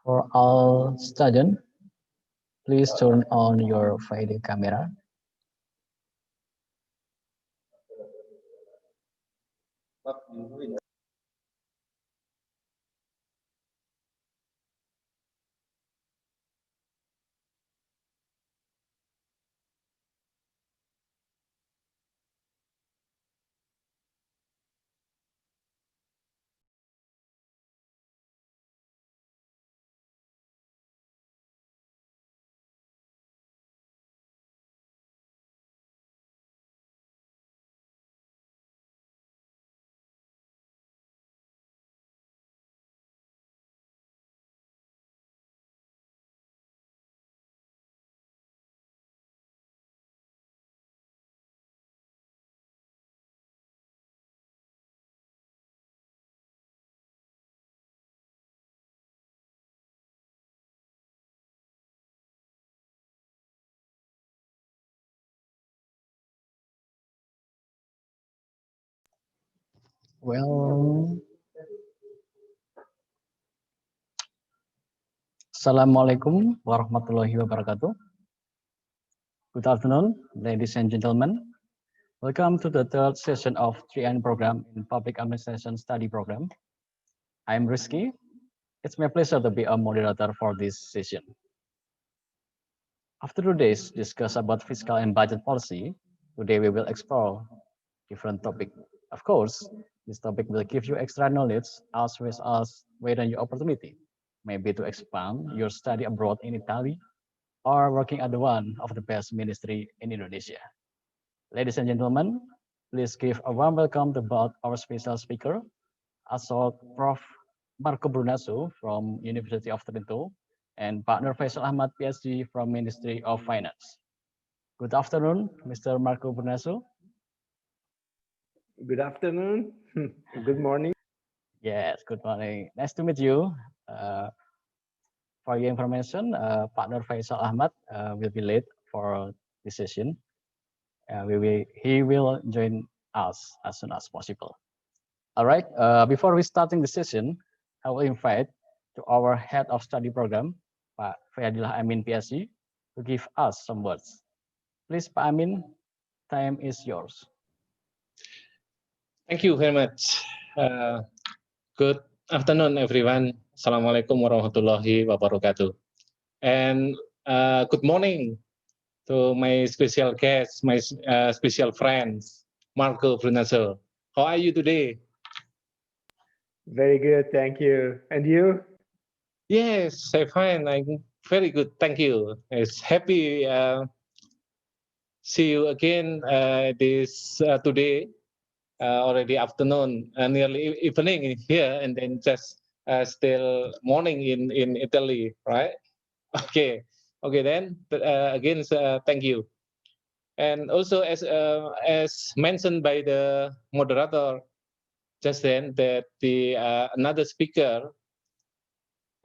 For all students, please turn on your video camera. Well, Assalamualaikum warahmatullahi wabarakatuh. Good afternoon, ladies and gentlemen. Welcome to the third session of 3N program in Public Administration Study Program. I'm Rizky. It's my pleasure to be a moderator for this session. After 2 days discuss about fiscal and budget policy, today we will explore different topic. Of course, this topic will give you extra knowledge as well as widen your opportunity, maybe to expand your study abroad in Italy or working at one of the best ministry in Indonesia. Ladies and gentlemen, please give a warm welcome to both our special speaker, Assault Prof. Marco Brunaso from University of Trento and partner Faisal Ahmad, PhD from Ministry of Finance. Good afternoon, Mr. Marco Brunaso. Good afternoon. Good morning. Yes, good morning. Nice to meet you. For your information, partner Faisal Ahmad will be late for this session. He will join us as soon as possible. All right, before we starting the session, I will invite to our head of study program, Pak Fayadillah Amin PSC, to give us some words. Please, Pak Amin, time is yours. Thank you very much. Good afternoon, everyone. Assalamualaikum warahmatullahi wabarakatuh. And good morning to my special guest, my special friends, Marco Brunaso. How are you today? Very good, thank you. And you? Yes, I'm fine. I'm very good, thank you. It's happy see you again this today. Already afternoon, nearly evening here, and then just still morning in Italy, right? Okay, then again, thank you. And also, as mentioned by the moderator just then, that the another speaker,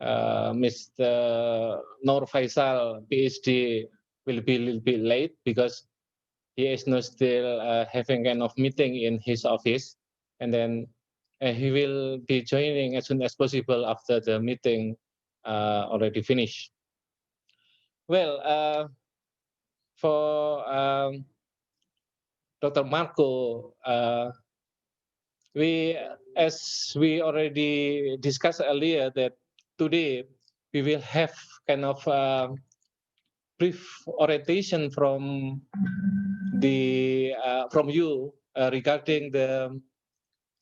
Mr. Nur Faisal, PhD, will be a little bit late because he is not still having kind of meeting in his office, and then he will be joining as soon as possible after the meeting already finished. Well, for Dr. Marco, as we already discussed earlier, that today we will have kind of brief orientation from you regarding the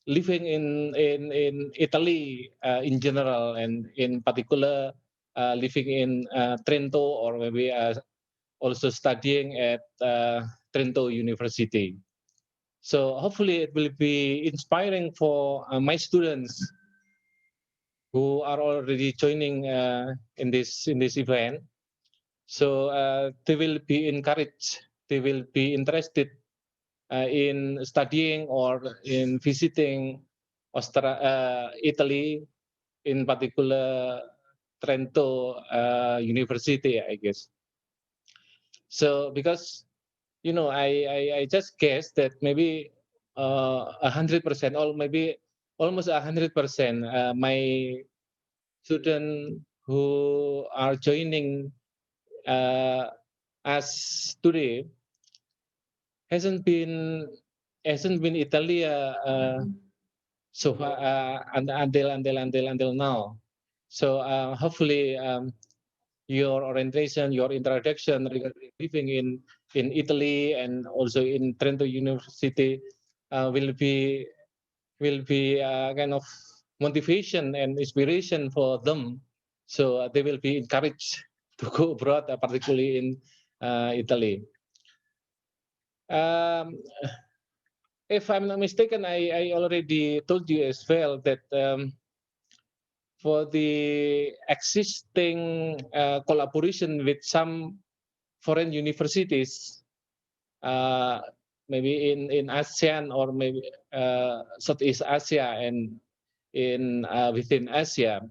living in Italy in general, and in particular living in Trento, or maybe also studying at Trento University. So hopefully it will be inspiring for my students who are already joining in this event. So they will be encouraged, they will be interested in studying or in visiting Italy, in particular Trento University, I guess. So because I just guess that maybe 100% or maybe almost 100% my student who are joining us today hasn't been Italy so far until now. So hopefully your orientation, your introduction regarding living in Italy and also in Trento University will be kind of motivation and inspiration for them. So they will be encouraged to go abroad, particularly in Italy. If I'm not mistaken, I already told you as well that for the existing collaboration with some foreign universities, maybe in ASEAN or maybe Southeast Asia and in within Asia,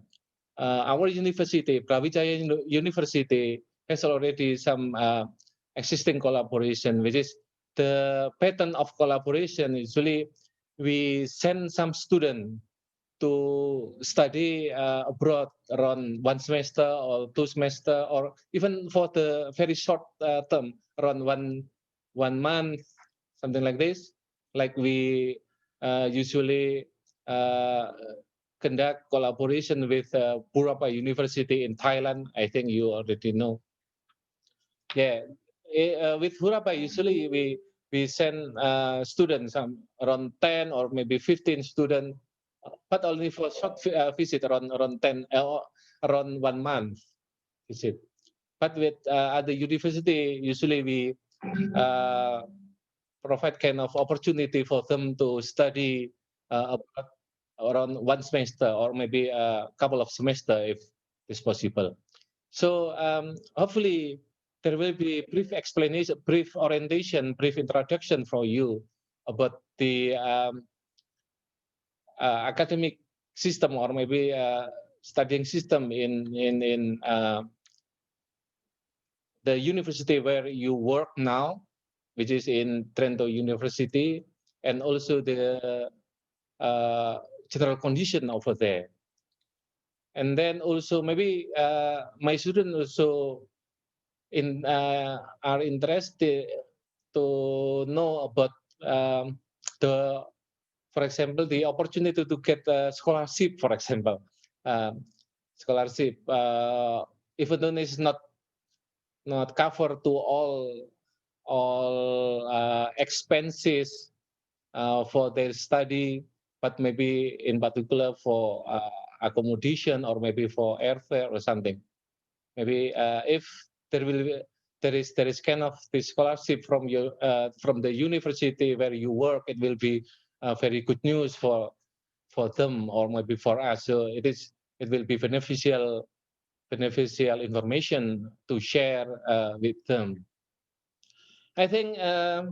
our university, Brawijaya University, has already some existing collaboration, which is the pattern of collaboration. Usually, we send some student to study abroad around 1 semester or 2 semester, or even for the very short term, around one month, something like this. Like we usually conduct collaboration with Burapa University in Thailand. I think you already know. Yeah, with Burapa usually we send students around 10 or maybe 15 students, but only for short visit around 10 around 1 month visit. But with other university, usually we provide kind of opportunity for them to study abroad around 1 semester or maybe a couple of semester if it's possible. So hopefully there will be brief explanation, brief orientation, brief introduction for you about the academic system or maybe studying system in the university where you work now, which is in Trento University, and also the general condition over there. And then also maybe my students also are interested to know about the, for example, the opportunity to get a scholarship, for example, scholarship, even though it's not covered to all expenses for their study, but maybe in particular for accommodation or maybe for airfare or something. Maybe if there is kind of the scholarship from the university where you work, it will be very good news for them or maybe for us. So it will be beneficial information to share with them. I think I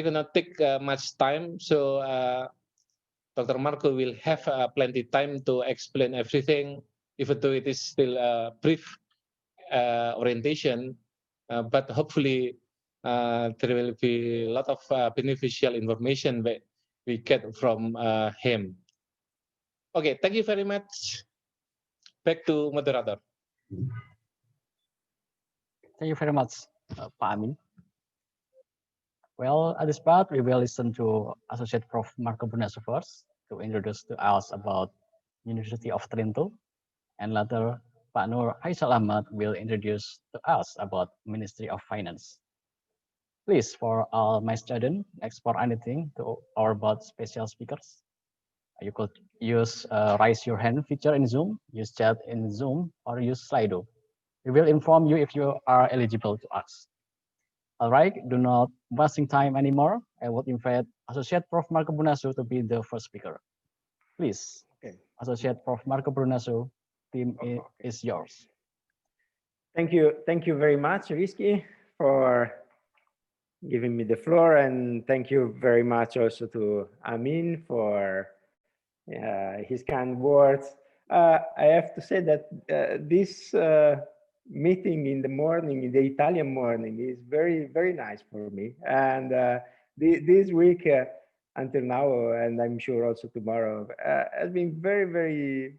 cannot take much time, so Dr. Marco will have plenty time to explain everything, even though it is still a brief orientation, but hopefully there will be a lot of beneficial information that we get from him. Okay, thank you very much. Back to moderator. Thank you very much, Pak Amin. Well, at this part, we will listen to Associate Prof. Marco Bunasu first to introduce to us about University of Trento, and later Pak Nur Aisal Ahmad will introduce to us about Ministry of Finance. Please, for all my students, explore anything to or about special speakers. You could use raise your hand feature in Zoom, use chat in Zoom, or use Slido. We will inform you if you are eligible to ask. All right, do not wasting time anymore. I would invite Associate Prof. Marco Bunasu to be the first speaker. Please, Okay. Associate Prof. Marco Bunasu, team is yours. Thank you very much, Rizky, for giving me the floor, and thank you very much also to Amin for his kind words. I have to say that this meeting in the morning, in the Italian morning, is very, very nice for me. And this week until now, and I'm sure also tomorrow, has been very, very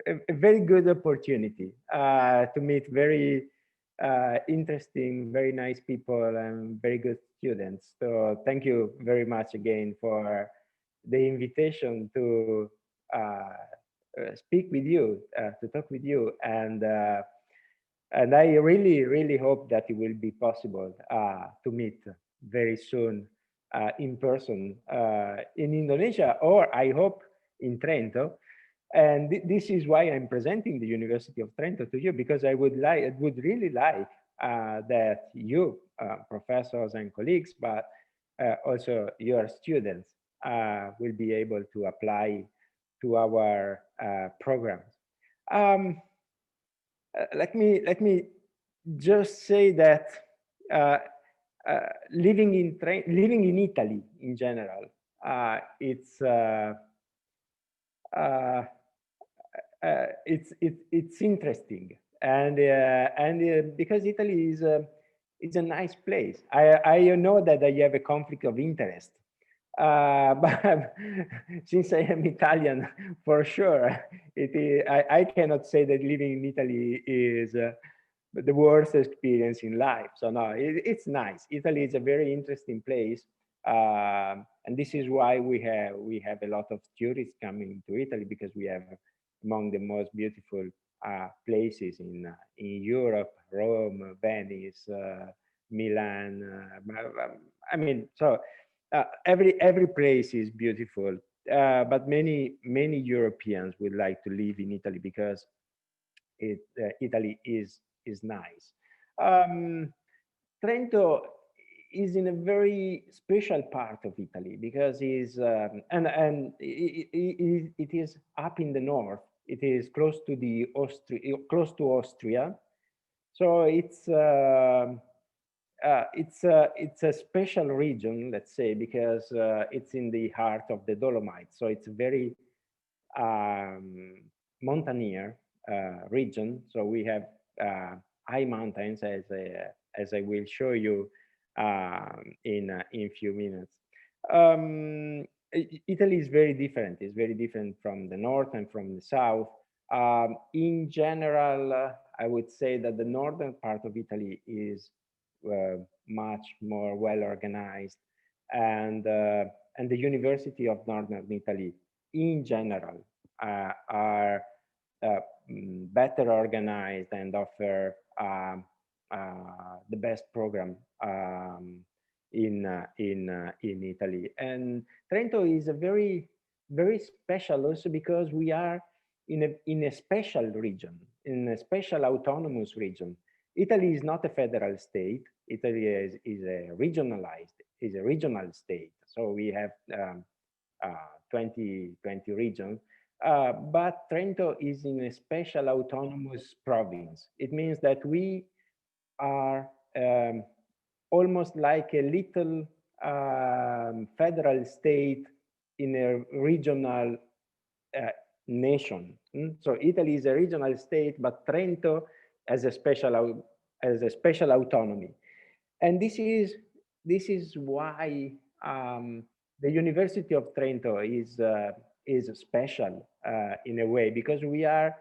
a very good opportunity to meet very interesting, very nice people and very good students. So thank you very much again for the invitation to speak with you, to talk with you, and I really, really hope that it will be possible to meet very soon in person in Indonesia, or I hope in Trento. And this is why I'm presenting the University of Trento to you, because I would really like that you, professors and colleagues, but also your students will be able to apply to our programs. Um, let me just say that uh, living in Italy in general, uh, it's interesting, and because Italy is a nice place. I know that I have a conflict of interest, but since I am Italian, for sure, I cannot say that living in Italy is the worst experience in life. So no, it's nice. Italy is a very interesting place, and this is why we have a lot of tourists coming to Italy, because we have among the most beautiful places in Europe: Rome, Venice, Milan. I mean, so every place is beautiful, but many Europeans would like to live in Italy because Italy is nice. Um, Trento is in a very special part of Italy because and it is up in the north. It is close to close to Austria, so it's a special region, let's say, because it's in the heart of the Dolomites. So it's very um, mountaineer region. So we have high mountains, as I will show you in few minutes. Italy is very different. It's very different from the north and from the south. In general, I would say that the northern part of Italy is much more well organized, and the University of Northern Italy in general are better organized and offer the best program in Italy. And Trento is a very special also because we are in a special region, in a special autonomous region. Italy is not a federal state. Italy is a regional state. So we have 20 regions. But Trento is in a special autonomous province. It means that we are almost like a little federal state in a regional uh, nation. So Italy is a regional state, but Trento has has a special autonomy, and this is why the University of Trento is special in a way, because we are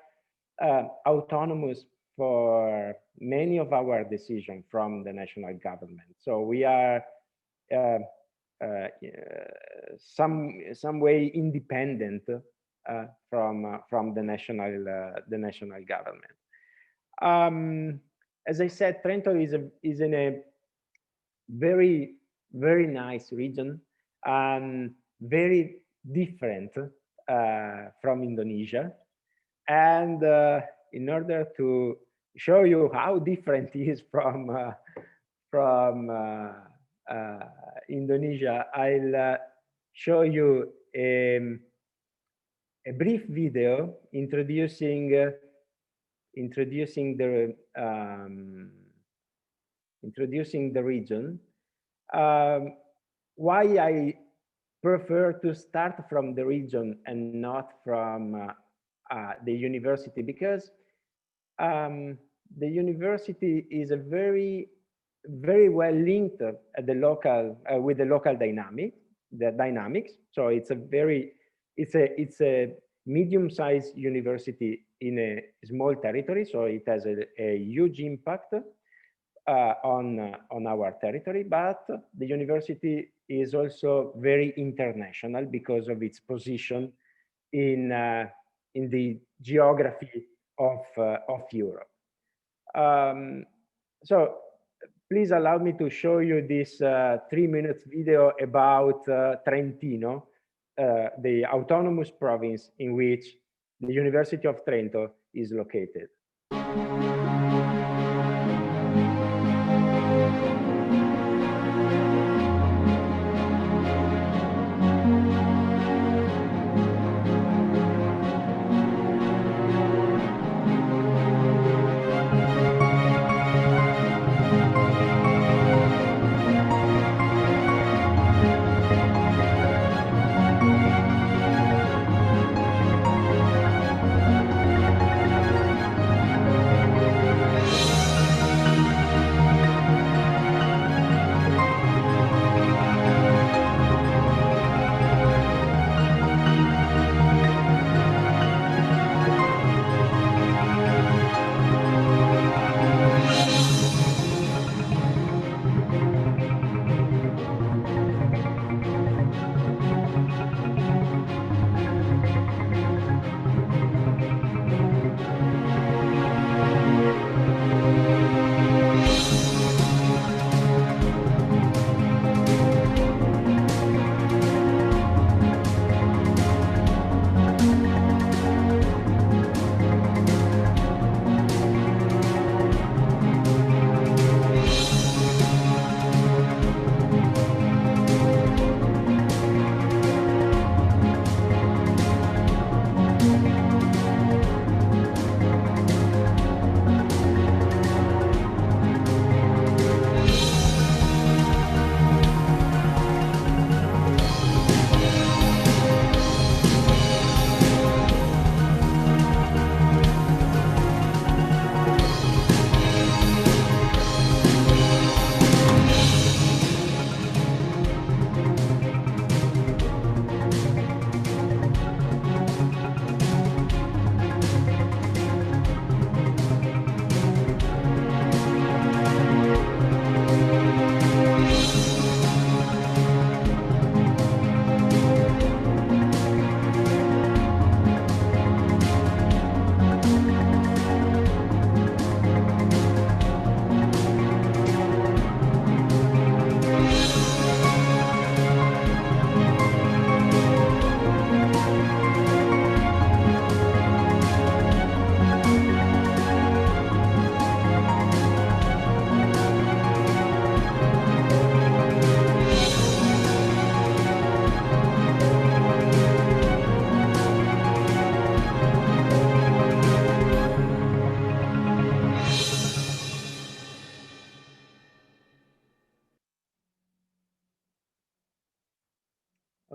autonomous for many of our decisions from the national government. So we are uh, some way independent from the national government. As I said, Trento is in a very nice region, and very different from Indonesia. And in order to show you how different it is from Indonesia, I'll show you a brief video introducing the region. Why I prefer to start from the region and not from the university, because the university is a very well linked at the local with the local dynamics. So it's a medium-sized university in a small territory, so it has a huge impact on our territory, but the university is also very international because of its position in the geography of Europe. So please allow me to show you this 3-minute video about Trentino, the autonomous province in which the University of Trento is located.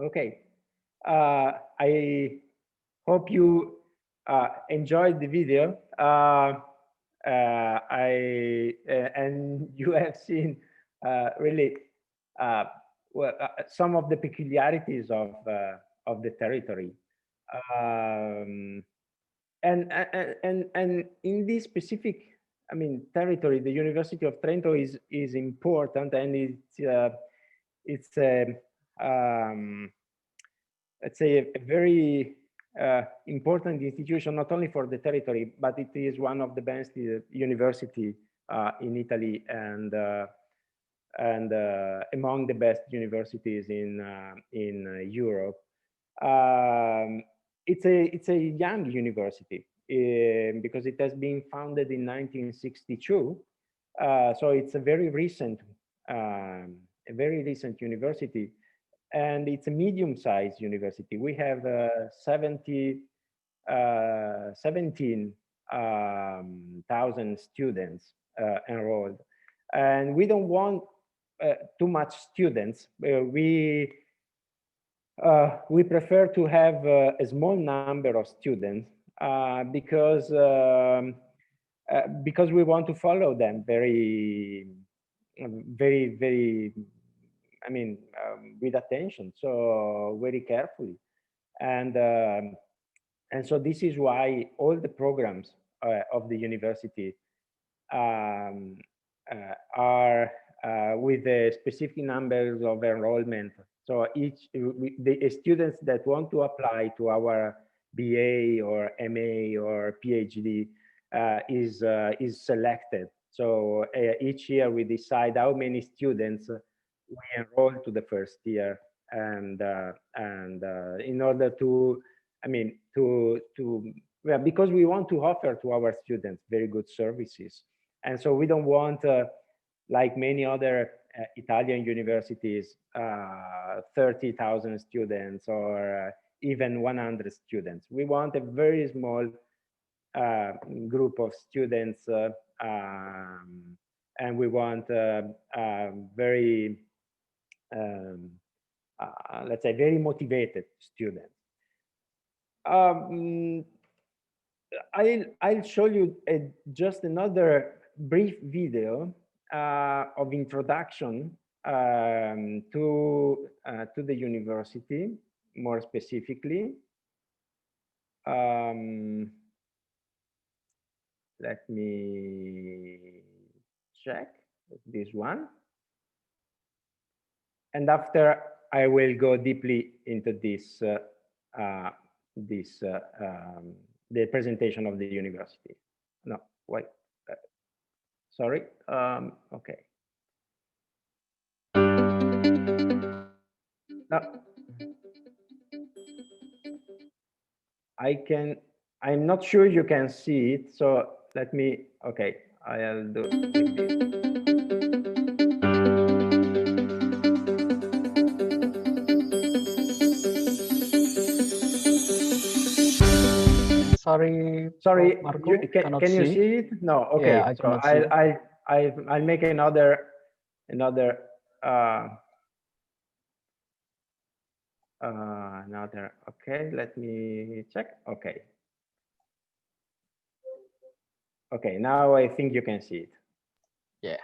Okay, I hope you enjoyed the video. And you have seen really well, some of the peculiarities of the territory. And in this specific, I mean, territory, the University of Trento is important, and it's let's say a very important institution, not only for the territory, but it is one of the best university in Italy, and among the best universities in Europe. It's a young university because it has been founded in 1962. So it's a very recent university, and it's a medium-sized university. We have 17,000 students enrolled, and we don't want too much students. We prefer to have a small number of students because we want to follow them very, I mean, with attention, so very carefully. And And so this is why all the programs of the university um, are with a specific numbers of enrollment. So the students that want to apply to our BA or MA or PhD is selected. So each year we decide how many students we enroll to the first year, and in order to, I mean, well, because we want to offer to our students very good services, and so we don't want, like many other Italian universities, 30,000 students or even 100 students. We want a very small group of students, and we want very, let's say, very motivated students. I'll show you just another brief video of introduction to the university, more specifically. Let me check this one. And after, I will go deeply into this, the presentation of the university. No, wait, sorry, okay. No, I'm not sure you can see it, so let me, okay, I'll do like this. Sorry, Marco, can you see it? No, okay. Yeah, I so cannot see. I'll make another okay, let me check. Okay, now I think you can see it. Yeah.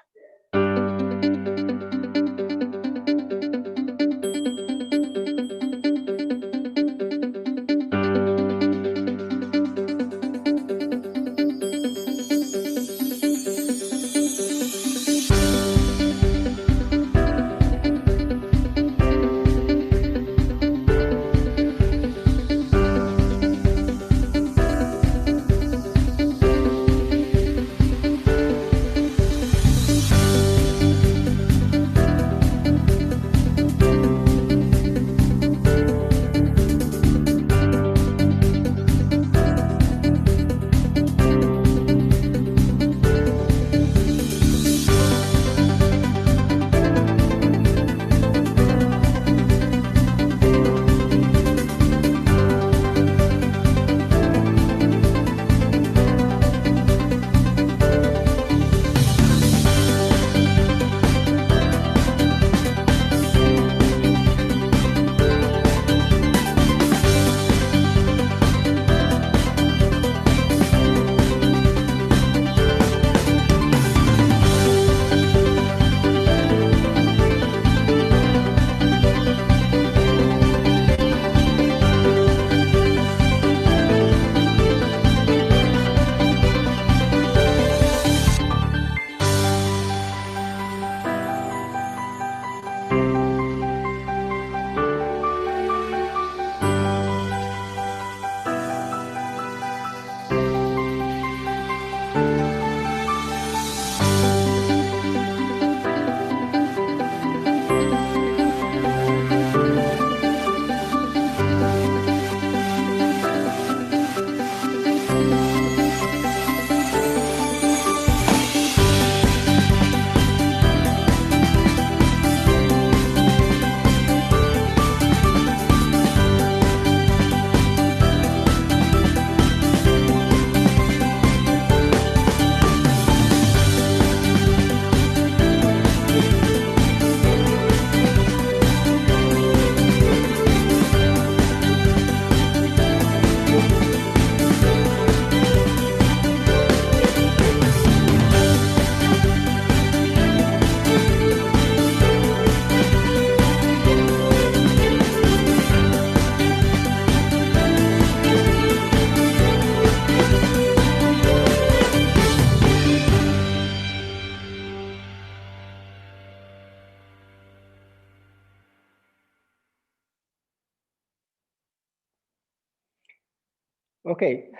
Okay,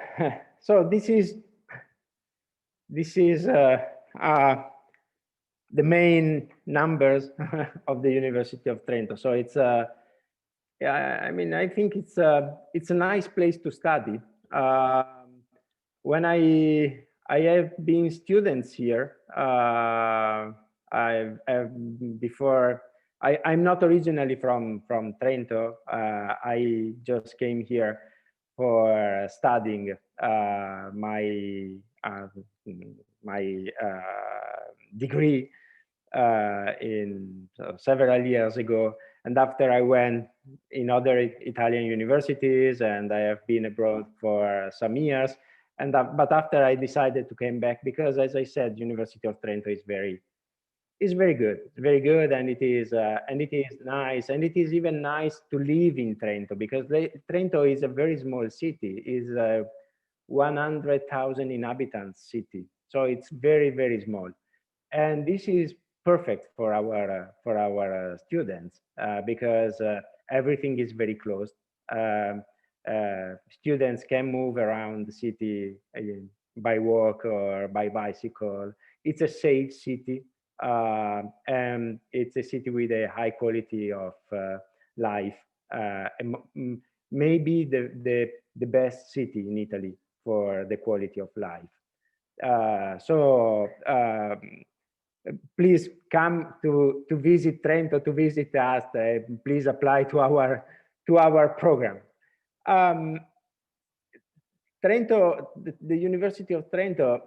so this is the main numbers of the University of Trento. So it's yeah, I mean, I think it's a nice place to study. When I have been students here, I've before. I'm not originally from Trento. I just came here for studying uh, my degree in several years ago. And after I went in other Italian universities, and I have been abroad for some years. And but after I decided to come back, because as I said, University of Trento is very good. It's very good, and it is nice, and it is even nice to live in Trento, because Trento is a very small city. Is 100,000 inhabitants city, so it's very small, and this is perfect for our students because everything is very close. Um, Students can move around the city by walk or by bicycle. It's a safe city, and it's a city with a high quality of life. Maybe the best city in Italy for the quality of life. So please come to visit Trento, to visit us. Please apply to our program. Um, Trento, the University of Trento.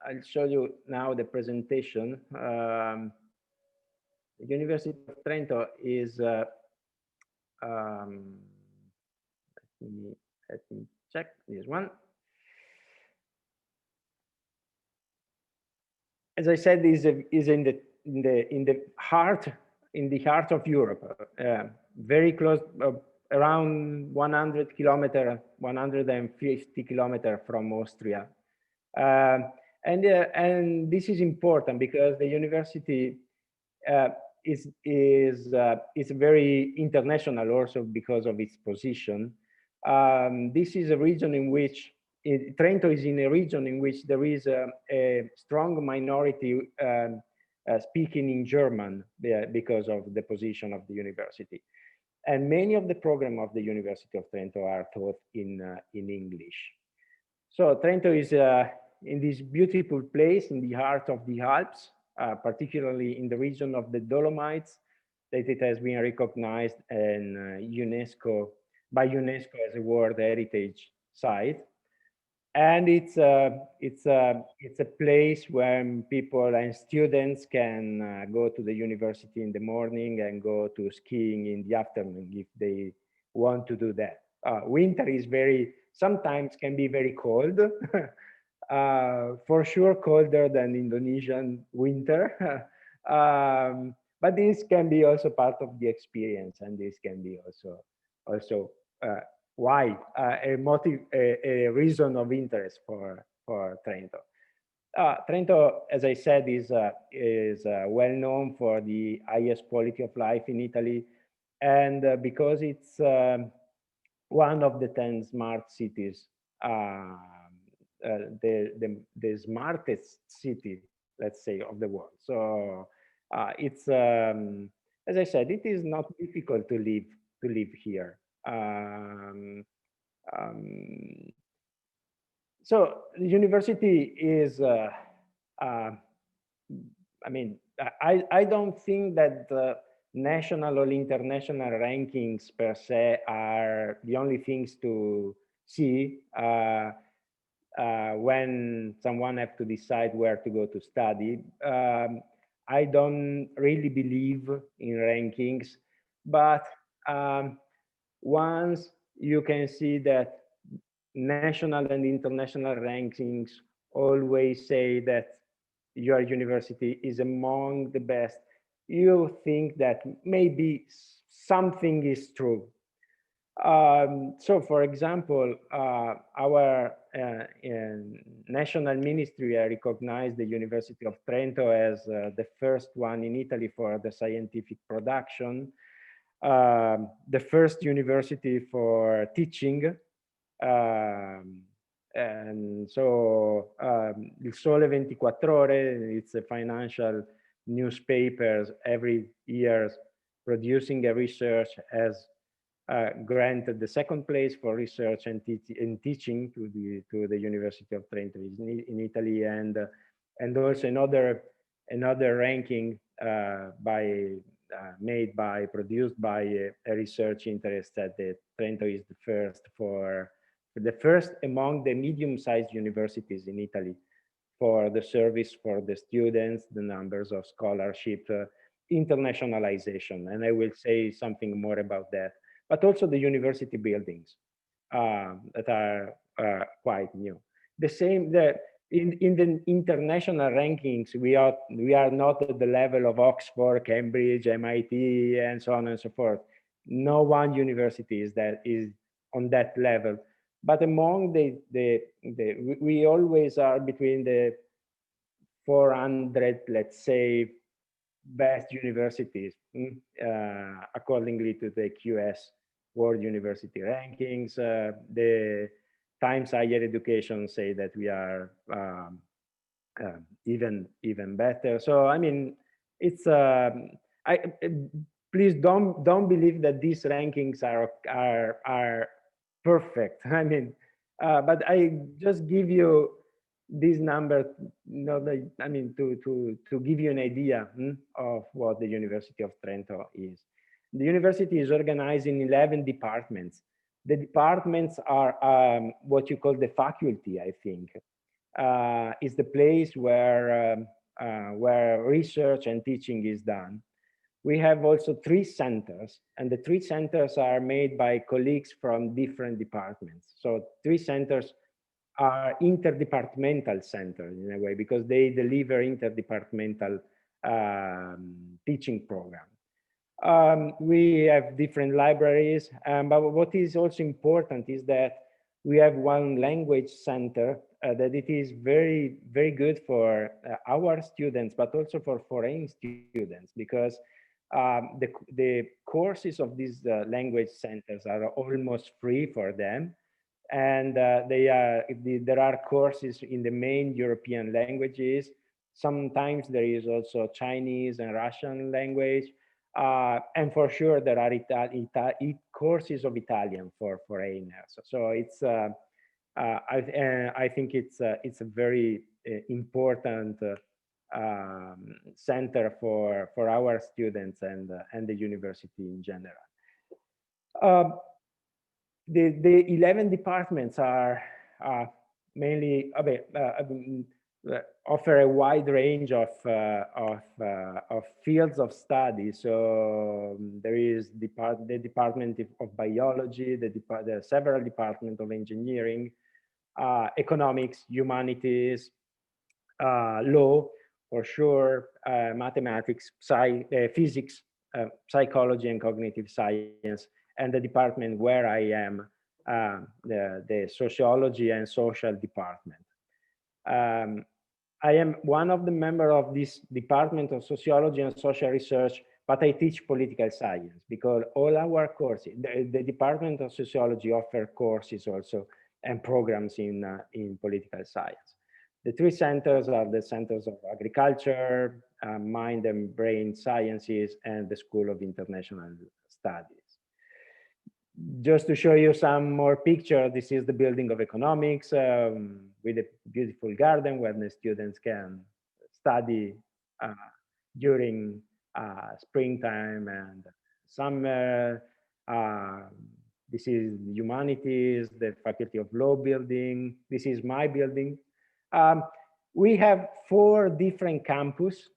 I'll show you now the presentation. The University of Trento is. Um, let me check this one. As I said, is in the heart of Europe, very close, around 100 kilometer, 150 kilometer from Austria, and this is important because the university uh, is very international also because of its position. This is a region in which Trento is in a region in which there is a strong minority speaking in German because of the position of the university. And many of the programs of the University of Trento are taught in English. So Trento is in this beautiful place in the heart of the Alps, particularly in the region of the Dolomites, that it has been recognized in UNESCO by UNESCO as a World Heritage Site. And it's a place where people and students can go to the university in the morning and go to skiing in the afternoon if they want to do that. Winter is sometimes can be very cold, for sure colder than Indonesian winter. But this can be also part of the experience, and this can be also why a reason of interest for Trento. Trento, as I said, is well known for the highest quality of life in Italy, and because it's one of the 10 smart cities, the smartest city, let's say, of the world. So it's as I said, it is not difficult to live here. Um, so the university is, I mean, I don't think that the national or international rankings per se are the only things to see when someone have to decide where to go to study. I don't really believe in rankings, but once you can see that national and international rankings always say that your university is among the best, you think that maybe something is true. So, for example, our national ministry recognized the University of Trento as the first one in Italy for the scientific production, the first university for teaching, And so Il Sole 24 Ore, it's a financial newspaper every year producing a research, has granted the second place for research and, teaching to the University of Trento in Italy, and also another ranking produced by a research interest that Trento is the first among the medium-sized universities in Italy for the service for the students, the numbers of scholarship, internationalization, and I will say something more about that. But also the university buildings that are quite new. The same in the international rankings, we are not at the level of Oxford, Cambridge, MIT, and so on and so forth. No one university is on that level. But among we always are between the 400, let's say, best universities, accordingly to the QS World University Rankings. The Times Higher Education say that we are even better. So I mean, it's please don't believe that these rankings are perfect. I mean, but I just give you this number, I mean, to give you an idea of what the University of Trento is. The university is organized in 11 departments. The departments are what you call the faculty, I think. Is the place where research and teaching is done. We have also 3 centers, and the 3 centers are made by colleagues from different departments. So 3 centers are interdepartmental centers in a way, because they deliver interdepartmental teaching program. We have different libraries, but what is also important is that we have one language center that it is very, very good for our students, but also for foreign students, because the courses of these language centers are almost free for them. And there are courses in the main European languages. Sometimes there is also Chinese and Russian language. And for sure, there are courses of Italian for foreigners. So it's, I think it's a very important center for our students and the university in general. The 11 departments are mainly offer a wide range of fields of study. So there is the Department of Biology, the several departments of engineering, economics, humanities, law, for sure, mathematics, physics, psychology, and cognitive science, and the department where I am, the sociology and social department. I am one of the members of this department of sociology and social research, but I teach political science, because all our courses, the Department of Sociology offer courses also and programs in political science. The 3 centers are the centers of agriculture, mind and brain sciences, and the School of International Studies. Just to show you some more picture, this is the building of economics with a beautiful garden where the students can study during springtime and summer. This is humanities, the Faculty of Law building. This is my building. We have 4 different campuses.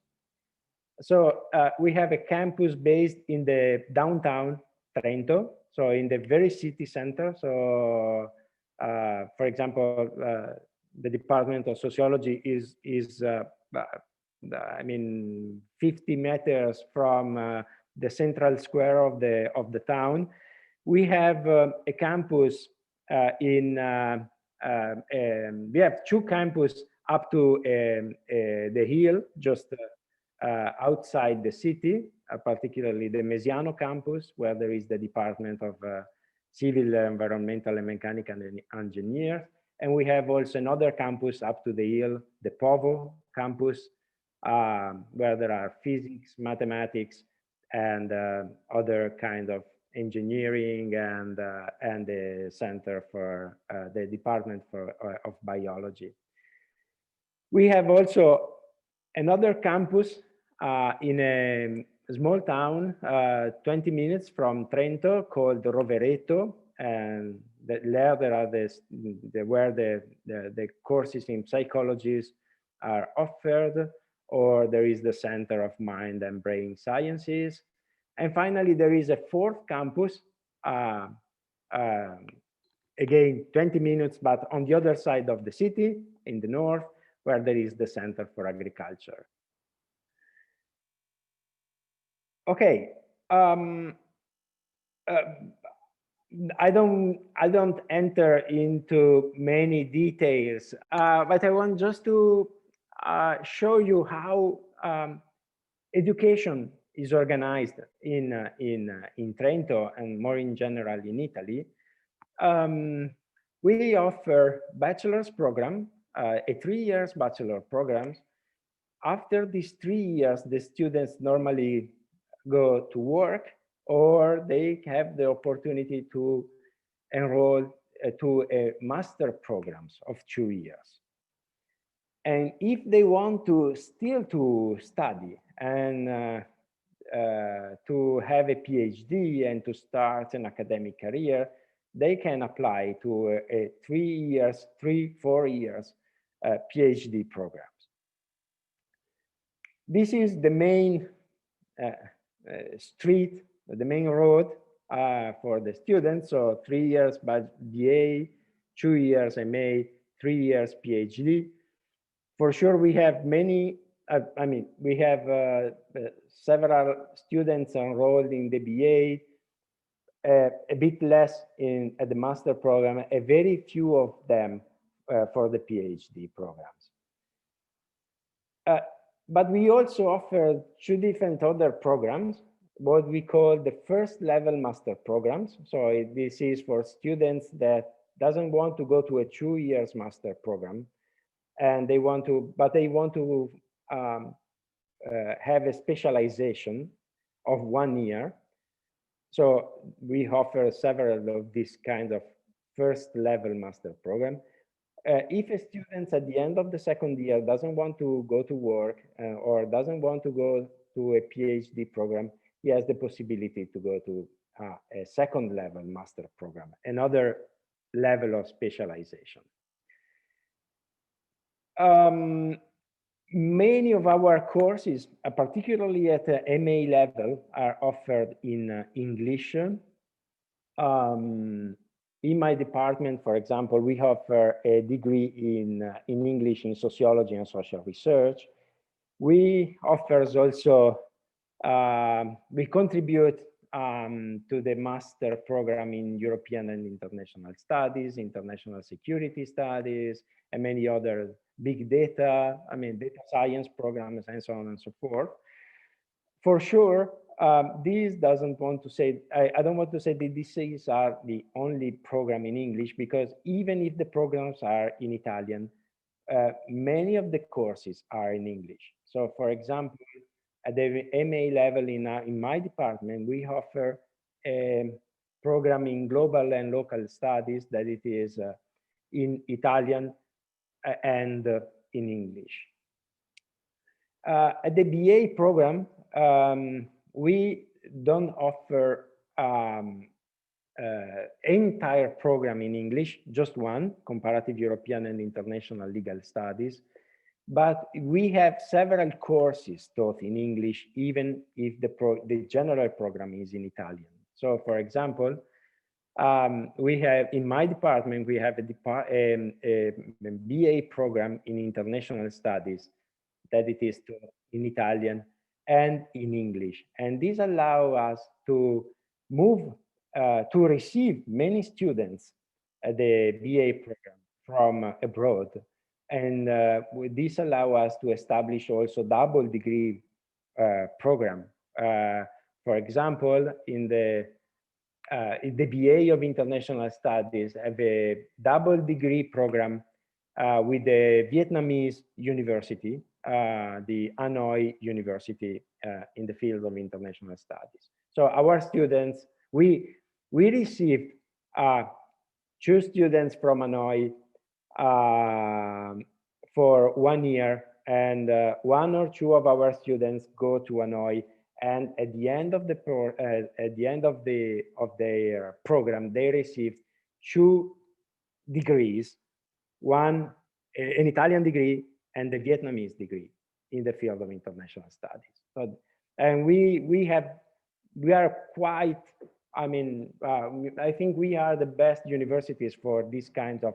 So we have a campus based in the downtown Trento, so in the very city center. So, for example, the Department of Sociology is I mean, 50 meters from the central square of the town. We have a campus we have 2 campuses up to the hill, just outside the city, particularly the Mesiano campus, where there is the Department of civil, environmental, and mechanical engineers. And we have also another campus up to the hill, the Povo campus, where there are physics, mathematics, and other kind of engineering, and the center for the department of biology. We have also another campus in a small town, 20 minutes from Trento, called Rovereto, and there are where the courses in psychology are offered, or there is the Center of Mind and Brain Sciences. And finally, there is a fourth campus, again, 20 minutes, but on the other side of the city, in the north, where there is the Center for Agriculture. Okay. I don't enter into many details, but I want just to show you how education is organized in Trento, and more in general in Italy. We offer bachelor's program, a 3 years bachelor program. After these 3 years, the students normally go to work, or they have the opportunity to enroll to a master programs of 2 years. And if they want to still to study and to have a PhD and to start an academic career, they can apply to a 4 years PhD programs. This is the main street, the main road for the students. So 3 years BA, 2 years MA, 3 years PhD. For sure, we have many, we have several students enrolled in the BA, a bit less at the master program, a very few of them for the PhD programs. But we also offer 2 different other programs, what we call the first level master programs. So this is for students that doesn't want to go to a 2 years master program, and they want to have a specialization of 1 year. So we offer several of these kind of first level master program. If a student at the end of the second year doesn't want to go to work or doesn't want to go to a PhD program, he has the possibility to go to a second level master program, another level of specialization. Many of our courses, particularly at the MA level, are offered in English. In my department, for example, we offer a degree in English in sociology and social research. We offer also, we contribute to the master program in European and international studies, international security studies, and many other big data, data science programs, and so on and so forth. For sure, this doesn't want to say, I don't want to say that these are the only program in English, because even if the programs are in Italian, many of the courses are in English. So for example, at the MA level in my department, we offer a program in global and local studies that it is in Italian and in English. At the BA program, we don't offer entire program in English, just one, comparative European and international legal studies. But we have several courses taught in English, even if the general program is in Italian. So for example, we have, in my department, we have a BA program in international studies that it is taught in Italian and in English. And this allows us to move, to receive many students at the BA program from abroad. And this allows us to establish also double degree program. For example, in the the BA of International Studies have a double degree program with the Vietnamese university, the Hanoi University in the field of international studies. So our students, we received 2 students from Hanoi for 1 year, and 1 or 2 of our students go to Hanoi. And at the end of their program, they received 2 degrees, one an Italian degree and a Vietnamese degree in the field of international studies. So, and we are quite. I mean, I think we are the best universities for this kind of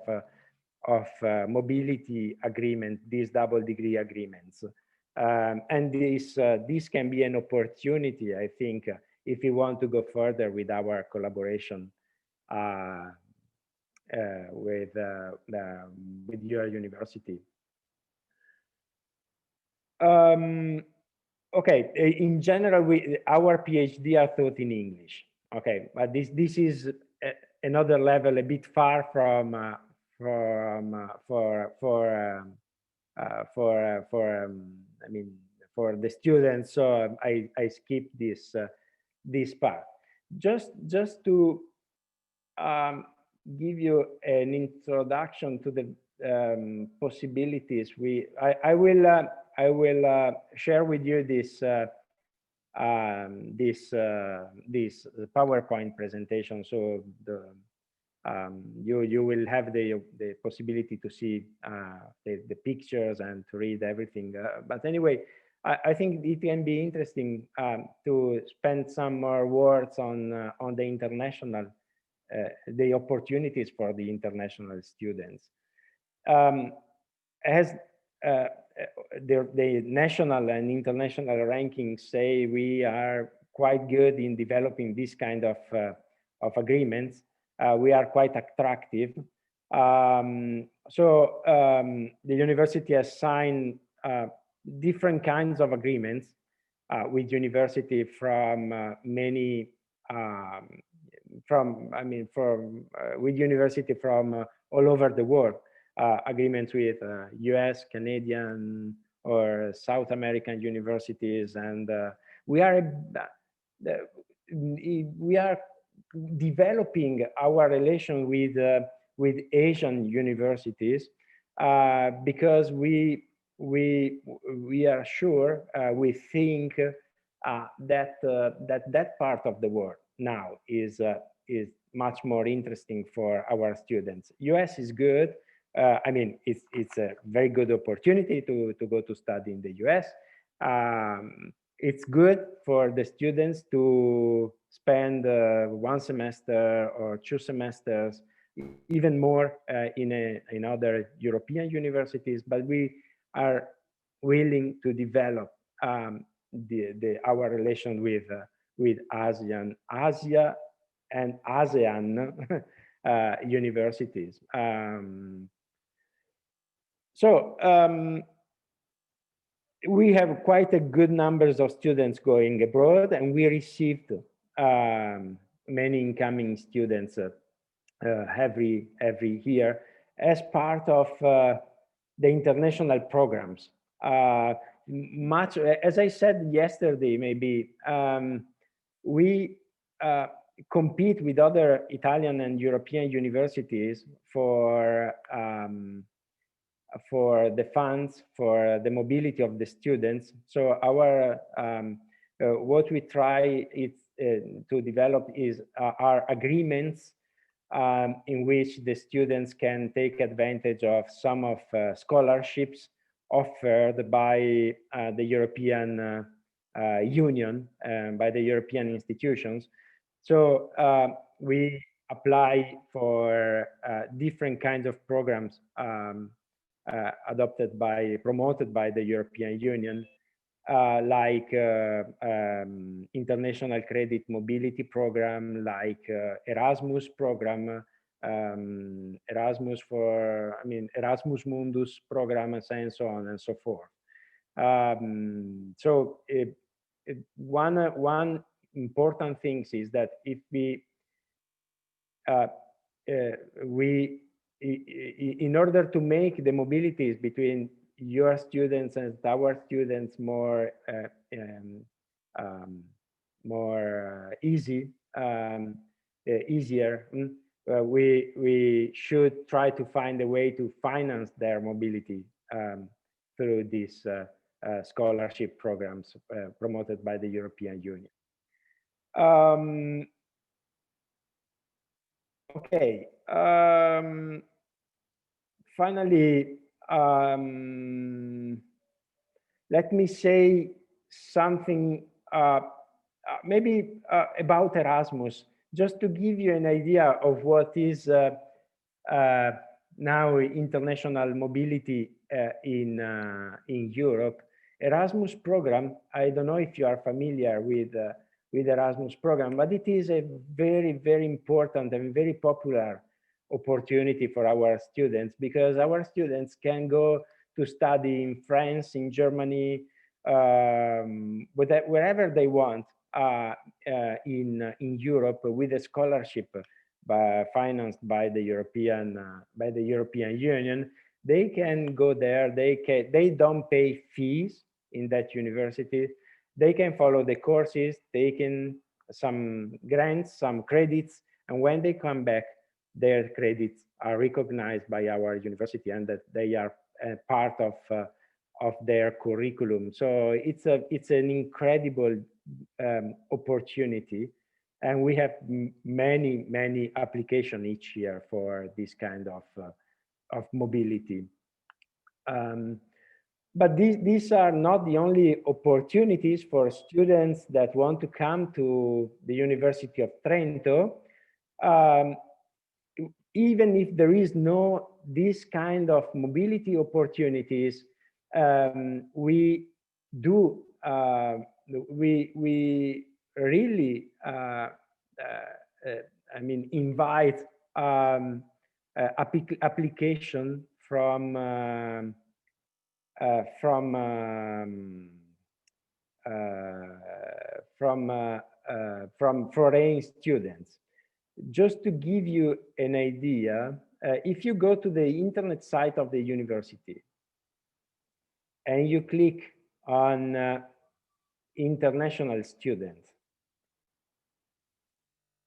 mobility agreement, these double degree agreements. And this can be an opportunity, I think, if we want to go further with our collaboration with your university. Okay, in general, our PhD are taught in English. Okay, but this is another level, a bit far from I mean, for the students. So I skip this part. Just to give you an introduction to the possibilities, I will share with you this this PowerPoint presentation. So you will have the possibility to see the pictures and to read everything. But anyway, I think it can be interesting to spend some more words on the international, the opportunities for the international students. As the national and international rankings say, we are quite good in developing this kind of agreements. We are quite attractive. So the university has signed different kinds of agreements with university from many with university from all over the world. Agreements with US, Canadian, or South American universities, and we are developing our relation with Asian universities because we are sure, we think that part of the world now is much more interesting for our students. US is good. I mean, it's a very good opportunity to go to study in the US. It's good for the students to spend 1 semester or 2 semesters, even more in other European universities. But we are willing to develop our relation with Asia and ASEAN universities. So we have quite a good numbers of students going abroad, and we received many incoming students every year as part of the international programs. Much, as I said yesterday, maybe we compete with other Italian and European universities for the funds for the mobility of the students. So our what we try is to develop is our agreements in which the students can take advantage of some of scholarships offered by the European Union and by the European institutions. So we apply for different kinds of programs promoted by the European Union, like International Credit Mobility Program, like Erasmus program, Erasmus Mundus program, and so on and so forth. So one important thing is that if we we, in order to make the mobilities between your students and our students more um, more easier, we should try to find a way to finance their mobility through these scholarship programs promoted by the European Union. Okay. Finally, let me say something maybe about Erasmus, just to give you an idea of what is now international mobility in Europe. Erasmus program, I don't know if you are familiar with Erasmus program, but it is a very, very important and very popular opportunity for our students, because our students can go to study in France, in Germany, wherever they want in Europe with a scholarship financed by the European Union. They can go there. They don't pay fees in that university. They can follow the courses, taking some grants, some credits, and when they come back, their credits are recognized by our university, and that they are part of their curriculum. So it's an incredible opportunity, and we have many applications each year for this kind of mobility. But these are not the only opportunities for students that want to come to the University of Trento. Even if there is no this kind of mobility opportunities, we do we really I mean invite application from foreign students. Just to give you an idea, if you go to the internet site of the university and you click on international students,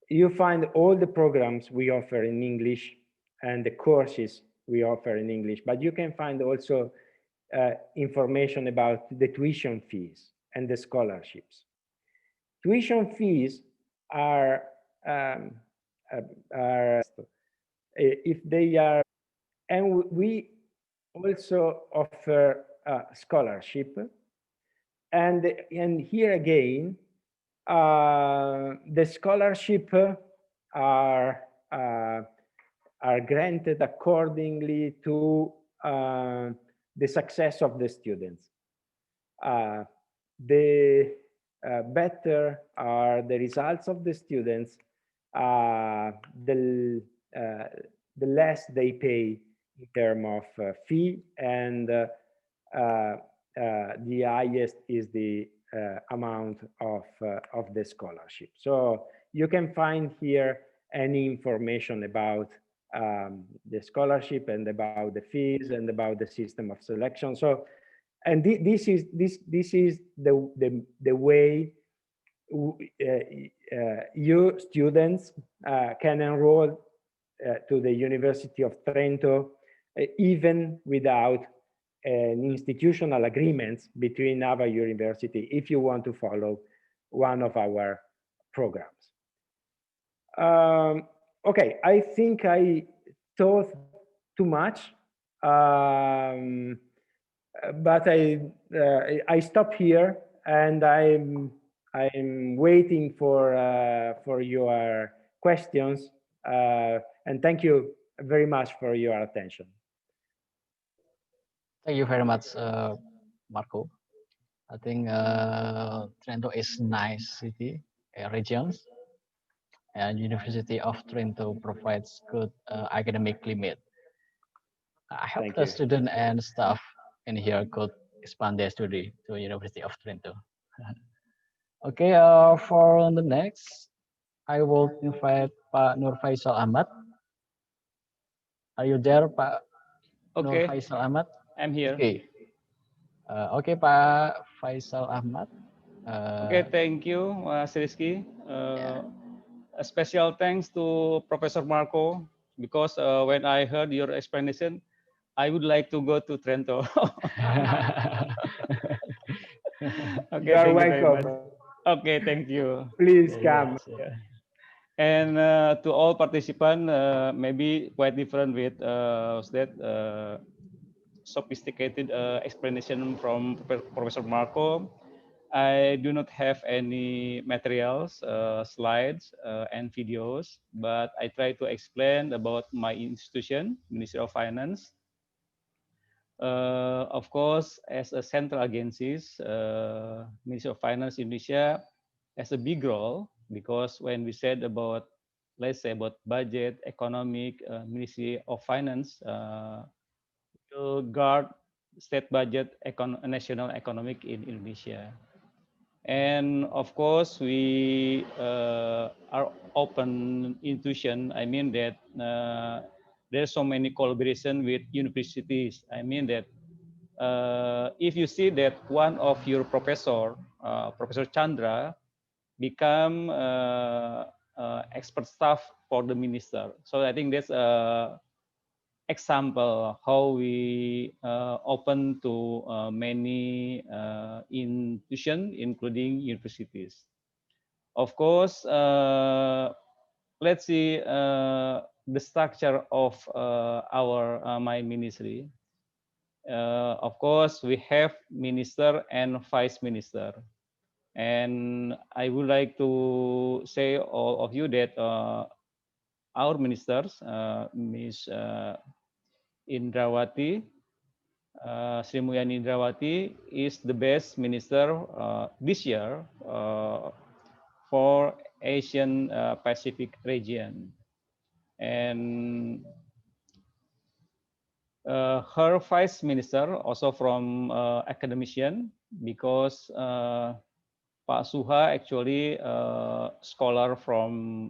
you find all the programs we offer in English and the courses we offer in English, but you can find also information about the tuition fees and the scholarships. Tuition fees are if they are, and we also offer scholarship, and here again the scholarship are granted accordingly to the success of the students. The better are the results of the students, the less they pay in terms of fee, and the highest is the amount of the scholarship. So you can find here any information about the scholarship and about the fees and about the system of selection. So, and this is the way you students can enroll to the University of Trento even without an institutional agreement between our university, if you want to follow one of our programs. Okay, I think I thought too much, but I stop here, and I'm waiting for your questions, and thank you very much for your attention. Thank you very much, Marco. I think Trento is nice city, regions, and University of Trento provides good academic climate. I hope Thank the you. student and staff in here could expand their study to University of Trento. Okay, for the next, I will invite Pak Nur Faisal Ahmad. Are you there, Pak Nur Okay, Faisal Ahmad? I'm here. Okay. Okay, Pak Faisal Ahmad. Okay, thank you, Mas Rizky. Yeah. A special thanks to Professor Marco because when I heard your explanation, I would like to go to Trento. You Okay, are thank you very much. welcome. Okay, thank you. Please Yeah, come. yeah. And to all participants, maybe quite different with that sophisticated explanation from Professor Marco. I do not have any materials, slides, and videos, but I try to explain about my institution, Ministry of Finance. Of course, as a central agencies, Ministry of Finance Indonesia has a big role because when we said about, let's say about budget, economic, Ministry of Finance will guard state budget, national economic in Indonesia. And of course, we are open institution. I mean that there's so many collaboration with universities. I mean that if you see that one of your professor, Professor Chandra, become expert staff for the minister. So I think that's a example how we open to many institutions, including universities. Of course, let's see the structure of our my ministry. Of course, we have minister and vice minister. And I would like to say all of you that our ministers, Ms. Indrawati, Sri Mulyani Indrawati is the best minister this year for Asian Pacific region. And her vice minister also from academician because Pak Suha actually scholar from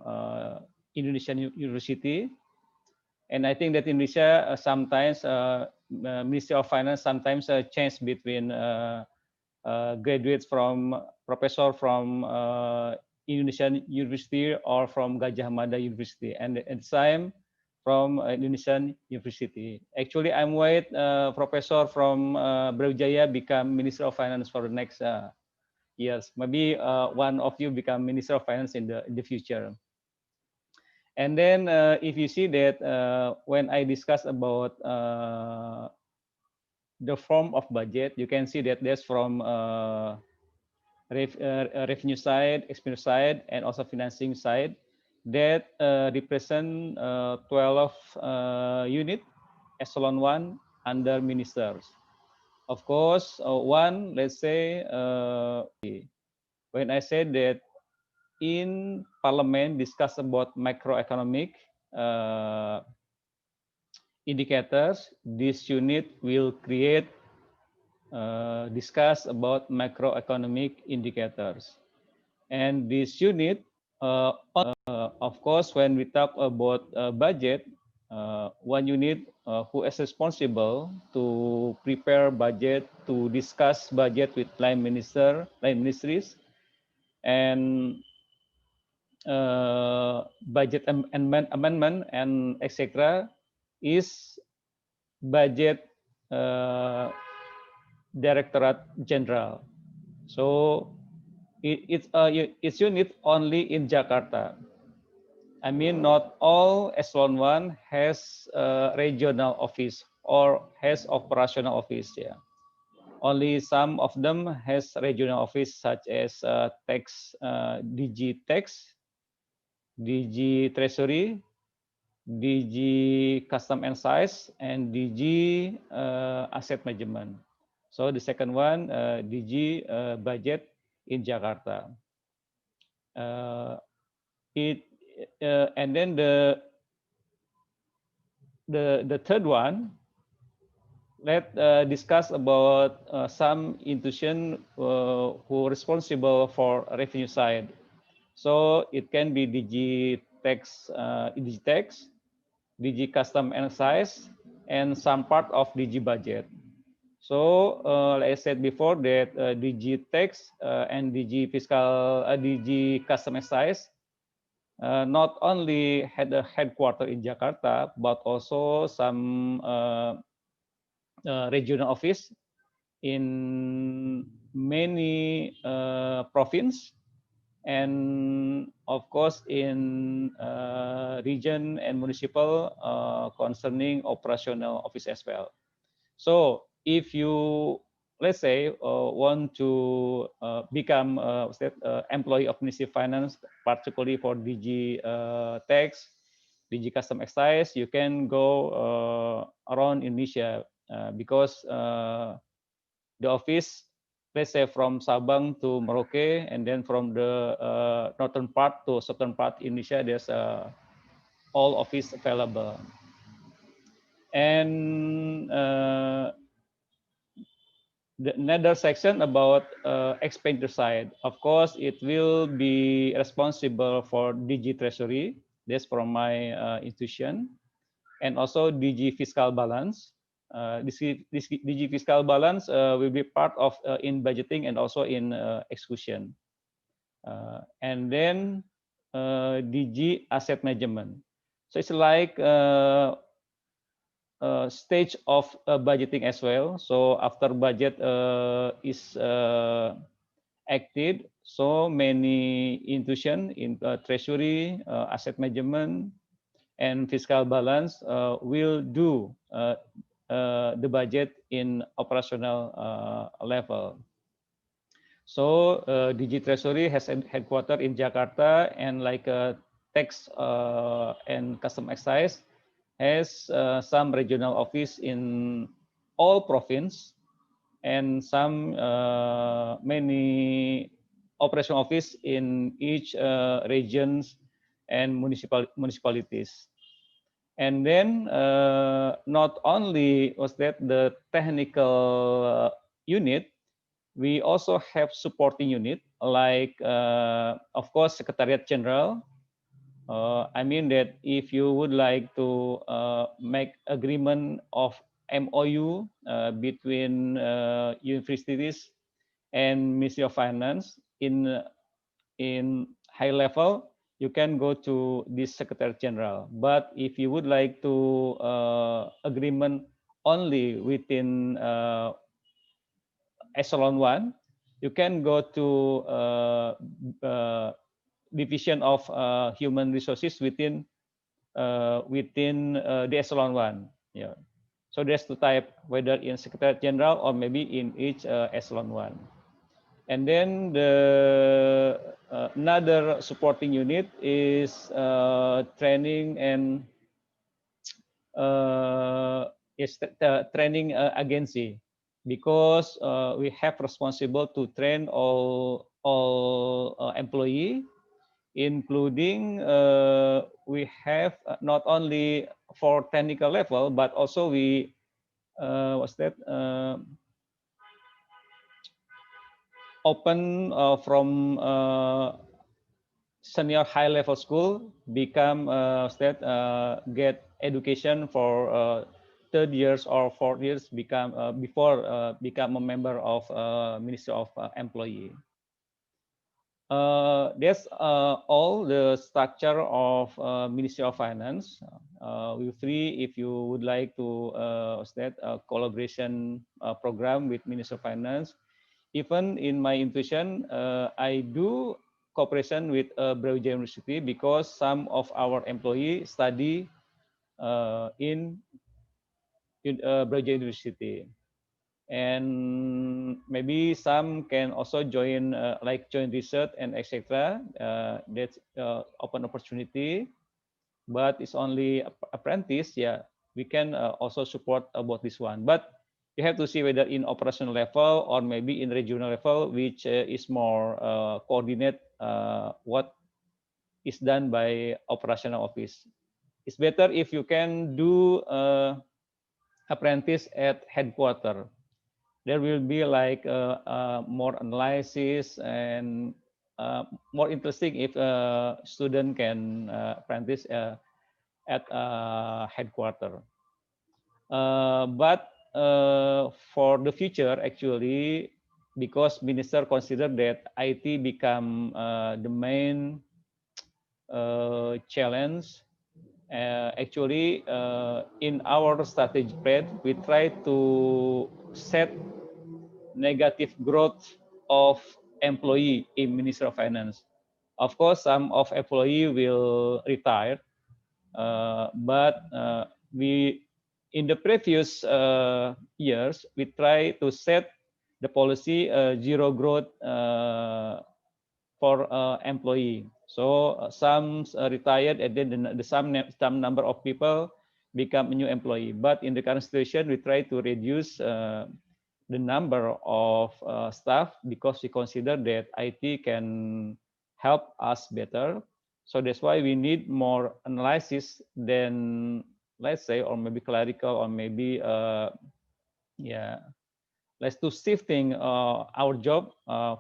Indonesian University, and I think that Indonesia sometimes Ministry of Finance sometimes change between graduates from professor from Indonesian University or from Gajah Mada University, and at the time from Indonesian University. Actually, I'm wait professor from Brawijaya become Minister of Finance for the next years. Maybe one of you become Minister of Finance in the future. And then if you see that when I discuss about the form of budget, you can see that there's from revenue side, expense side, and also financing side that represent 12 unit, echelon 1 under ministers. Of course, one, let's say, when I said that in parliament discuss about macroeconomic indicators, this unit will create discuss about macroeconomic indicators. And this unit, of course, when we talk about budget, one unit who is responsible to prepare budget, to discuss budget with line ministries, and budget amendment and etc. is budget Directorate General. So it's unit only in Jakarta. I mean, not all echelon 1 has regional office or has operational office. Yeah, only some of them has regional office such as tax, DG Tax, DG Treasury, DG Custom and Size, and DG Asset Management. So the second one, DG Budget in Jakarta. It and then the third one, let's discuss about some institution who are responsible for revenue side. So it can be DG Tax, DG Custom and Excise, and some part of DG Budget. So, like I said before, that DG Tax and DG Fiscal, DG Custom Excise not only had a headquarter in Jakarta, but also some regional office in many province, and of course in region and municipal concerning operational office as well. So if you, let's say, want to become employee of Ministry of Finance, particularly for DG Tax, DG Custom Excise, you can go around Indonesia because the office, let's say from Sabang to Merauke, and then from the northern part to southern part Indonesia, there's all office available. And another section about expenditure side. Of course, it will be responsible for DG Treasury. That's from my institution, and also DG Fiscal Balance. This DG Fiscal Balance will be part of in budgeting and also in execution. And then DG Asset Management. So it's like stage of budgeting as well. So after budget is acted, so many institution in treasury, asset management, and fiscal balance will do the budget in operational level. So DG Treasury has a headquarter in Jakarta, and like tax and custom excise has some regional office in all province, and some many operation office in each regions and municipalities. And then not only was that the technical unit, we also have supporting unit like of course Secretariat General. I mean that if you would like to make agreement of MOU between universities and Ministry of Finance in high level, you can go to this Secretary General. But if you would like to agreement only within Echelon 1, you can go to division of human resources within the Echelon 1. Yeah. So there's two type, whether in Secretary General or maybe in each Echelon 1. And then the another supporting unit is training and is the training agency, because we have responsible to train all employee, including we have not only for technical level, but also we open from senior high level school, become get education for third years or fourth years, become before become a member of Ministry of Employee. That's all the structure of Ministry of Finance. We're free if you would like to collaboration program with Ministry of Finance. Even in my institution, I do cooperation with Brawijaya University because some of our employees study in Brawijaya University. And maybe some can also join like join research and etc. That's open opportunity, but it's only apprentice. Yeah, we can also support about this one, but you have to see whether in operational level or maybe in regional level, which is more coordinate what is done by operational office. It's better if you can do apprentice at headquarter. There will be like more analysis and more interesting if a student can apprentice at headquarter. But for the future, actually, because minister consider that IT become the main challenge, actually, in our strategy plan, we try to set negative growth of employee in Ministry of Finance. Of course, some of employee will retire, but we in the previous years we try to set the policy zero growth for employee. So some retired, and then some number of people become a new employee. But in the current situation, we try to reduce the number of staff because we consider that IT can help us better. So that's why we need more analysis than, let's say, or maybe clerical, or maybe yeah, let's do shifting our job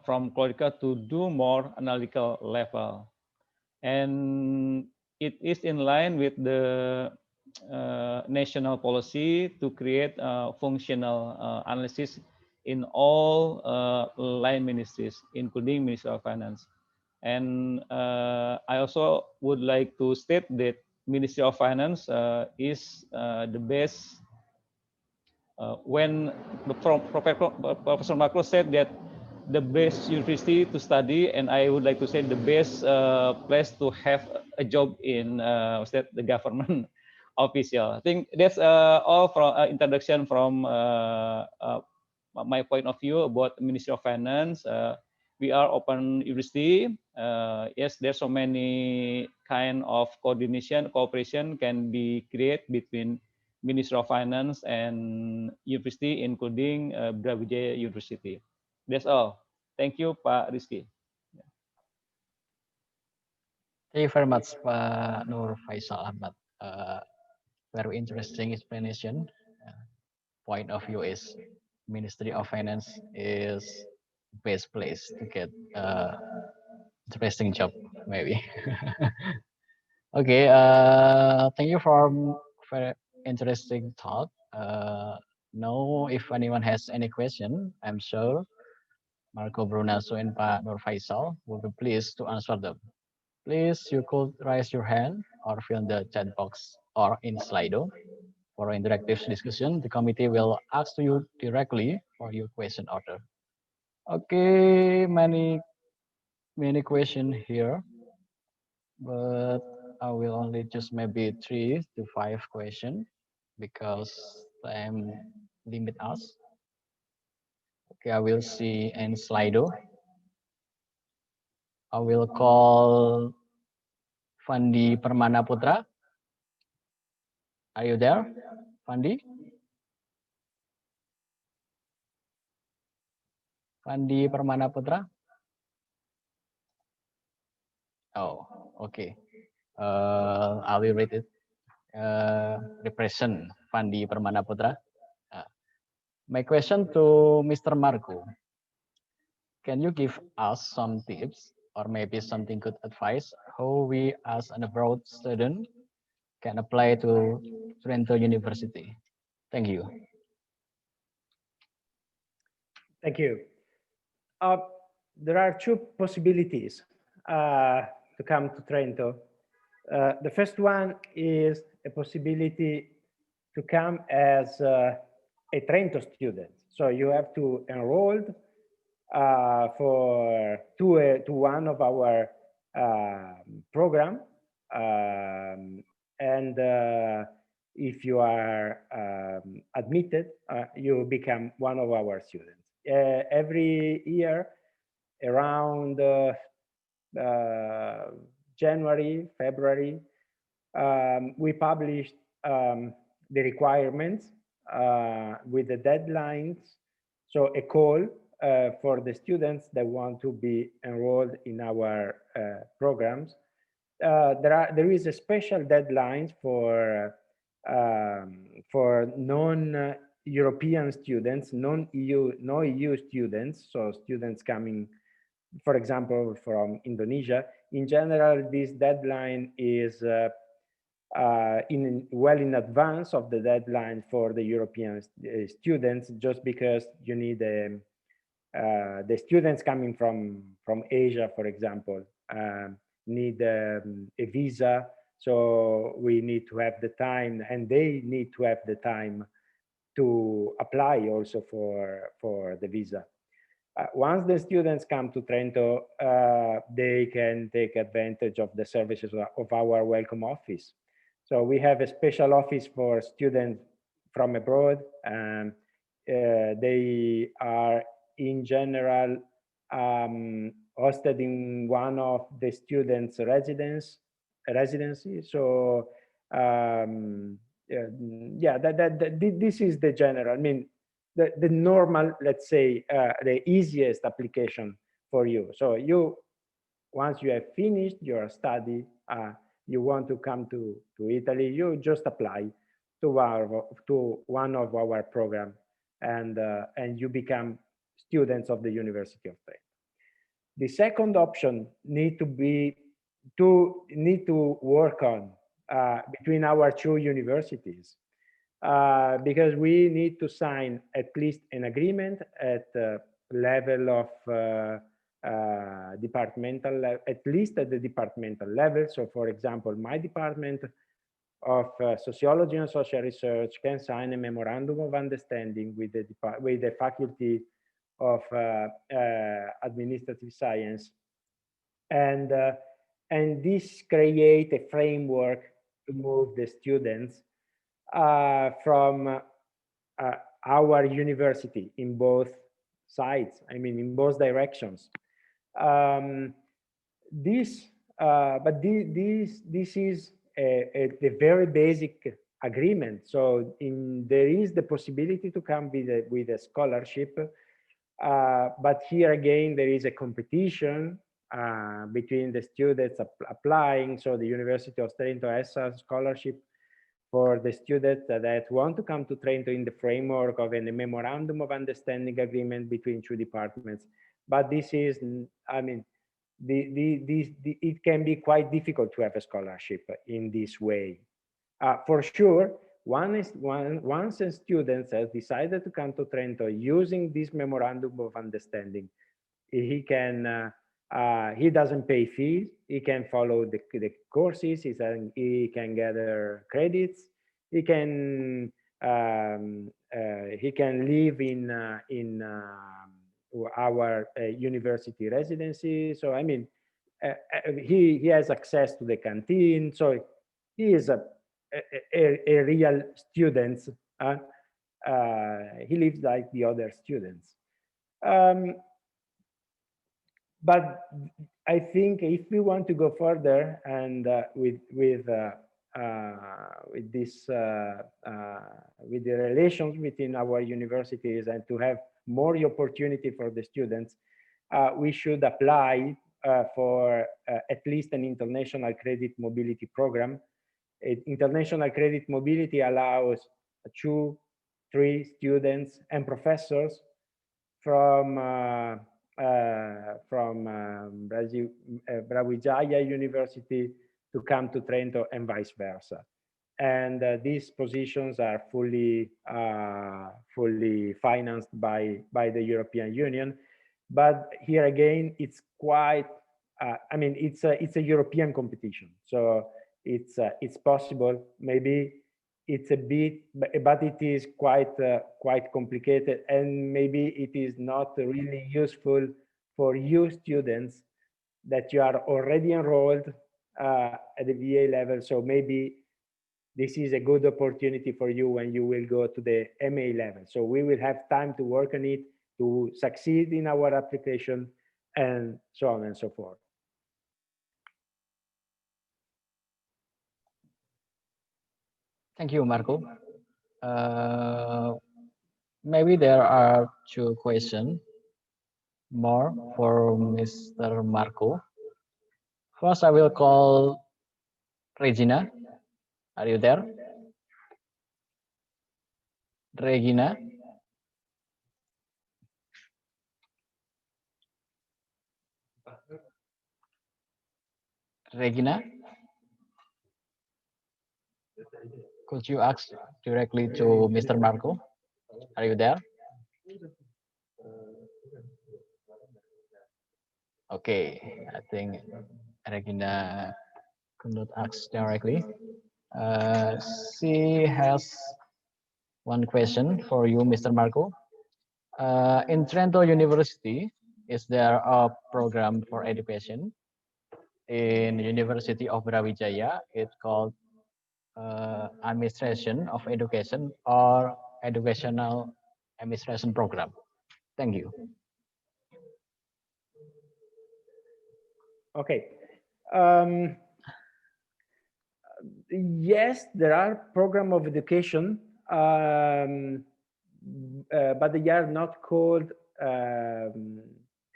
from clerical to do more analytical level. And it is in line with the national policy to create functional analysis in all line ministries, including Ministry of Finance. And I also would like to state that Ministry of Finance is the best. When Professor Macro said that the best university to study, and I would like to say the best place to have a job in the government official. I think that's all from introduction from my point of view about Ministry of Finance. We are open university. Yes, there's so many kind of coordination, cooperation can be created between Ministry of Finance and university, including Brawijaya University. That's all. Thank you, Pak Rizky. Thank you very much, Pak Nur Faisal Ahmad. Very interesting explanation. Point of view is Ministry of Finance is best place to get interesting job, maybe. Okay, thank you for very interesting talk. Now, if anyone has any question, I'm sure Marco Brunaso and Pak Nur Faisal will be pleased to answer them. Please, you could raise your hand or fill in the chat box or in Slido. For interactive discussion, the committee will ask to you directly for your question order. Okay, many question here, but I will only choose maybe 3 to 5 questions because time limit us. Okay, I will see in Slido. I will call Fandi Permana Putra. Are you there, Fandi? Fandi Permana Putra? Oh, okay. I will read it. Represent Fandi Permana Putra. My question to Mr. Marco. Can you give us some tips or maybe something good advice how we as an abroad student can apply to Trento University? Thank you. Thank you. There are two possibilities to come to Trento. The first one is a possibility to come as a Trento student. So you have to enroll to one of our program, and if you are admitted, you become one of our students. Every year, around January, February, we published the requirements with the deadlines. So a call for the students that want to be enrolled in our programs. There is a special deadline for non-European students, non-EU students, so students coming for example, from Indonesia. In general, this deadline is well in advance of the deadline for the European students, just because you need the students coming from Asia, for example, need a visa. So we need to have the time, and they need to have the time to apply also for the visa. Once the students come to Trento, they can take advantage of the services of our welcome office. So we have a special office for students from abroad, and they are in general hosted in one of the students' residency. So yeah, this is the general. I mean, the normal, let's say, the easiest application for you. So once you have finished your study, you want to come to Italy, you just apply to one of our program, and you become students of the University of Trento. The second option need to work on between our two universities, because we need to sign at least an agreement at the level of at least at the departmental level. So, for example, my department of Sociology and Social Research can sign a memorandum of understanding with the Faculty of Administrative Science, and this create a framework to move the students from our university in both sides. I mean, in both directions. This is a very basic agreement. So there is the possibility to come with a scholarship, but here again there is a competition between the students applying. So the University of Trento has a scholarship for the students that want to come to Trento in the framework of a memorandum of understanding agreement between two departments. But this is, I mean, it can be quite difficult to have a scholarship in this way. For sure, once a student has decided to come to Trento using this memorandum of understanding, he doesn't pay fees. He can follow the courses. He can gather credits. He can live in our university residency. So I mean, he has access to the canteen. So he is a real student. He lives like the other students. But I think if we want to go further and with the relations within our universities, and to have more opportunity for the students, we should apply for at least an international credit mobility program. International credit mobility allows 2-3 students and professors from Brawijaya University to come to Trento, and vice versa. And these positions are fully financed by the European Union. But here again, it's quite, I mean, it's a European competition. So it's possible. Maybe it's a bit, but it is quite complicated, and maybe it is not really useful for you students that you are already enrolled at the VA level. So maybe this is a good opportunity for you when you will go to the MA level. So we will have time to work on it, to succeed in our application, and so on and so forth. Thank you, Marco. Maybe there are 2 questions more for Mr. Marco. First, I will call Regina. Are you there? Regina? Regina, could you ask directly to Mr. Marco? Are you there? Okay, I think Regina could not ask directly. Uh, she has one question for you, Mr. Marco. In Trento University, is there a program for education? In University of Brawijaya, it's called Administration of Education or Educational Administration Program. Thank you. Okay. Yes, there are program of education, but they are not called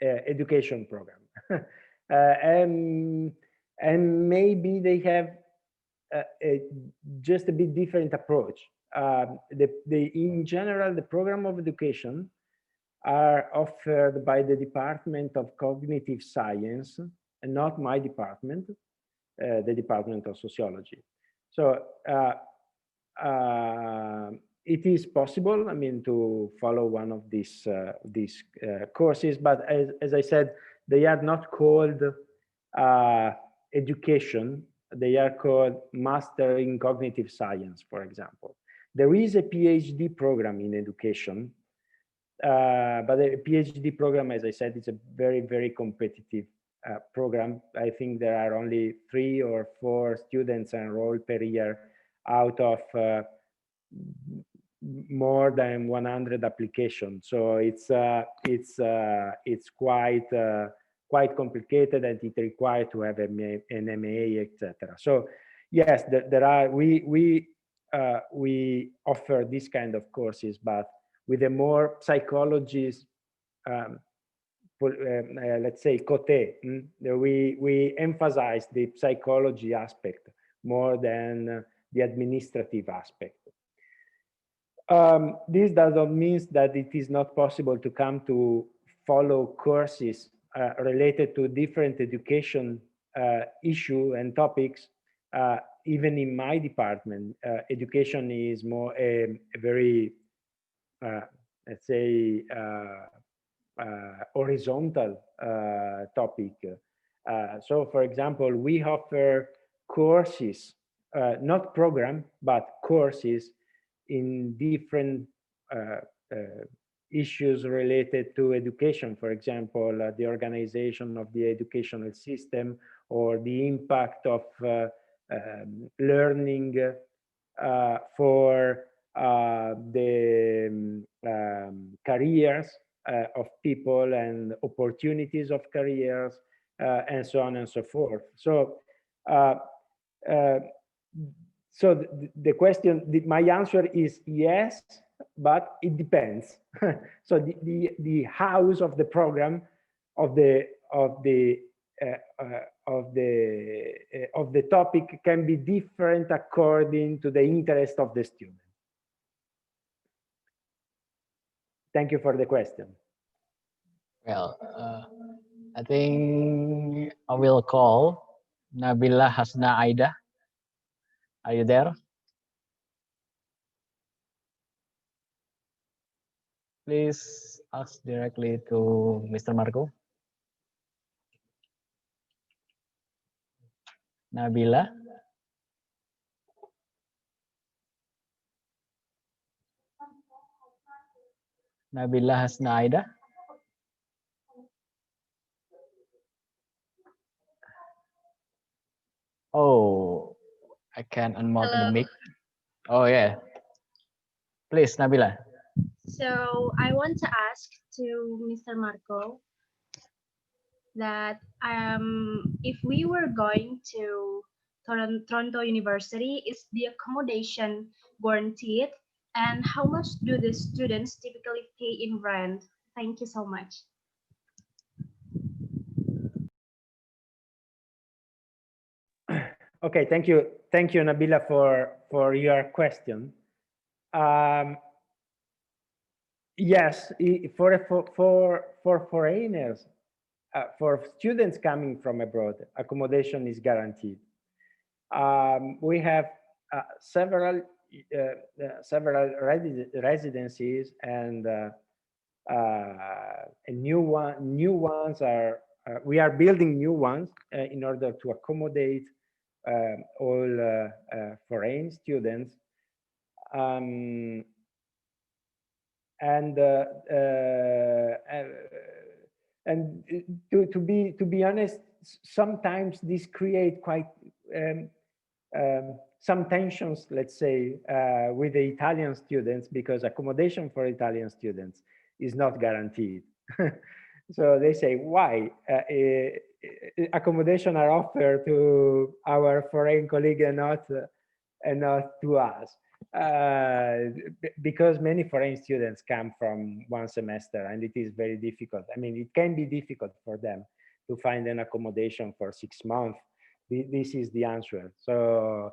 education program. And maybe they have just a bit different approach. In general, the program of education are offered by the Department of Cognitive Science, and not my department, the Department of Sociology. So it is possible, I mean, to follow one of these courses, but as I said, they are not called education. They are called Master in Cognitive Science, for example. There is a PhD program in education, but the PhD program, as I said, is a very, very competitive program. I think there are only 3 or 4 students enrolled per year out of more than 100 applications. So it's quite complicated, and it requires to have an MA, etc. So yes, there are we offer this kind of courses, but with a more psychologist, let's say, côté. We emphasize the psychology aspect more than the administrative aspect. This does not mean that it is not possible to come to follow courses related to different education issue and topics. Even in my department, education is more a very, let's say, horizontal topic. So, for example, we offer courses, not program, but courses in different issues related to education. For example, the organization of the educational system, or the impact of learning for the careers of people and opportunities of careers, and so on and so forth. So, so the question, my answer is yes, but it depends. So the house of the program of the topic can be different according to the interest of the student. Thank you for the question. Well, I think I will call Nabila Hasna Aida. Are you there? Please ask directly to Mr. Marco. Nabila. Nabila Hasna Aida. Oh, I can unmute the mic. Oh yeah. Please, Nabila. So I want to ask to Mr. Marco that if we were going to Toronto University, is the accommodation guaranteed? And how much do the students typically pay in rent? Thank you so much. Okay, thank you, Nabila, for your question. Yes, for foreigners, for students coming from abroad, accommodation is guaranteed. We have several residencies, and new ones are we are building new ones in order to accommodate all foreign students. And to be honest, sometimes this create quite some tensions, let's say, with the Italian students, because accommodation for Italian students is not guaranteed. So they say, why accommodation are offered to our foreign colleague and not to us? Because many foreign students come from one semester, and it is very difficult. I mean, it can be difficult for them to find an accommodation for 6 months. This is the answer. So,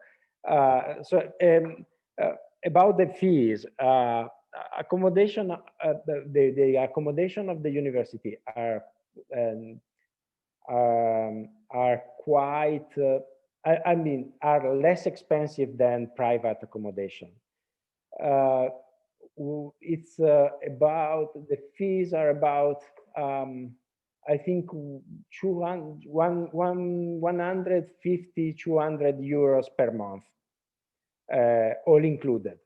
about the fees, accommodation, the accommodation of the university are quite, I mean, are less expensive than private accommodation. It's about, the fees are about, I think 150, 200 euros per month, all included.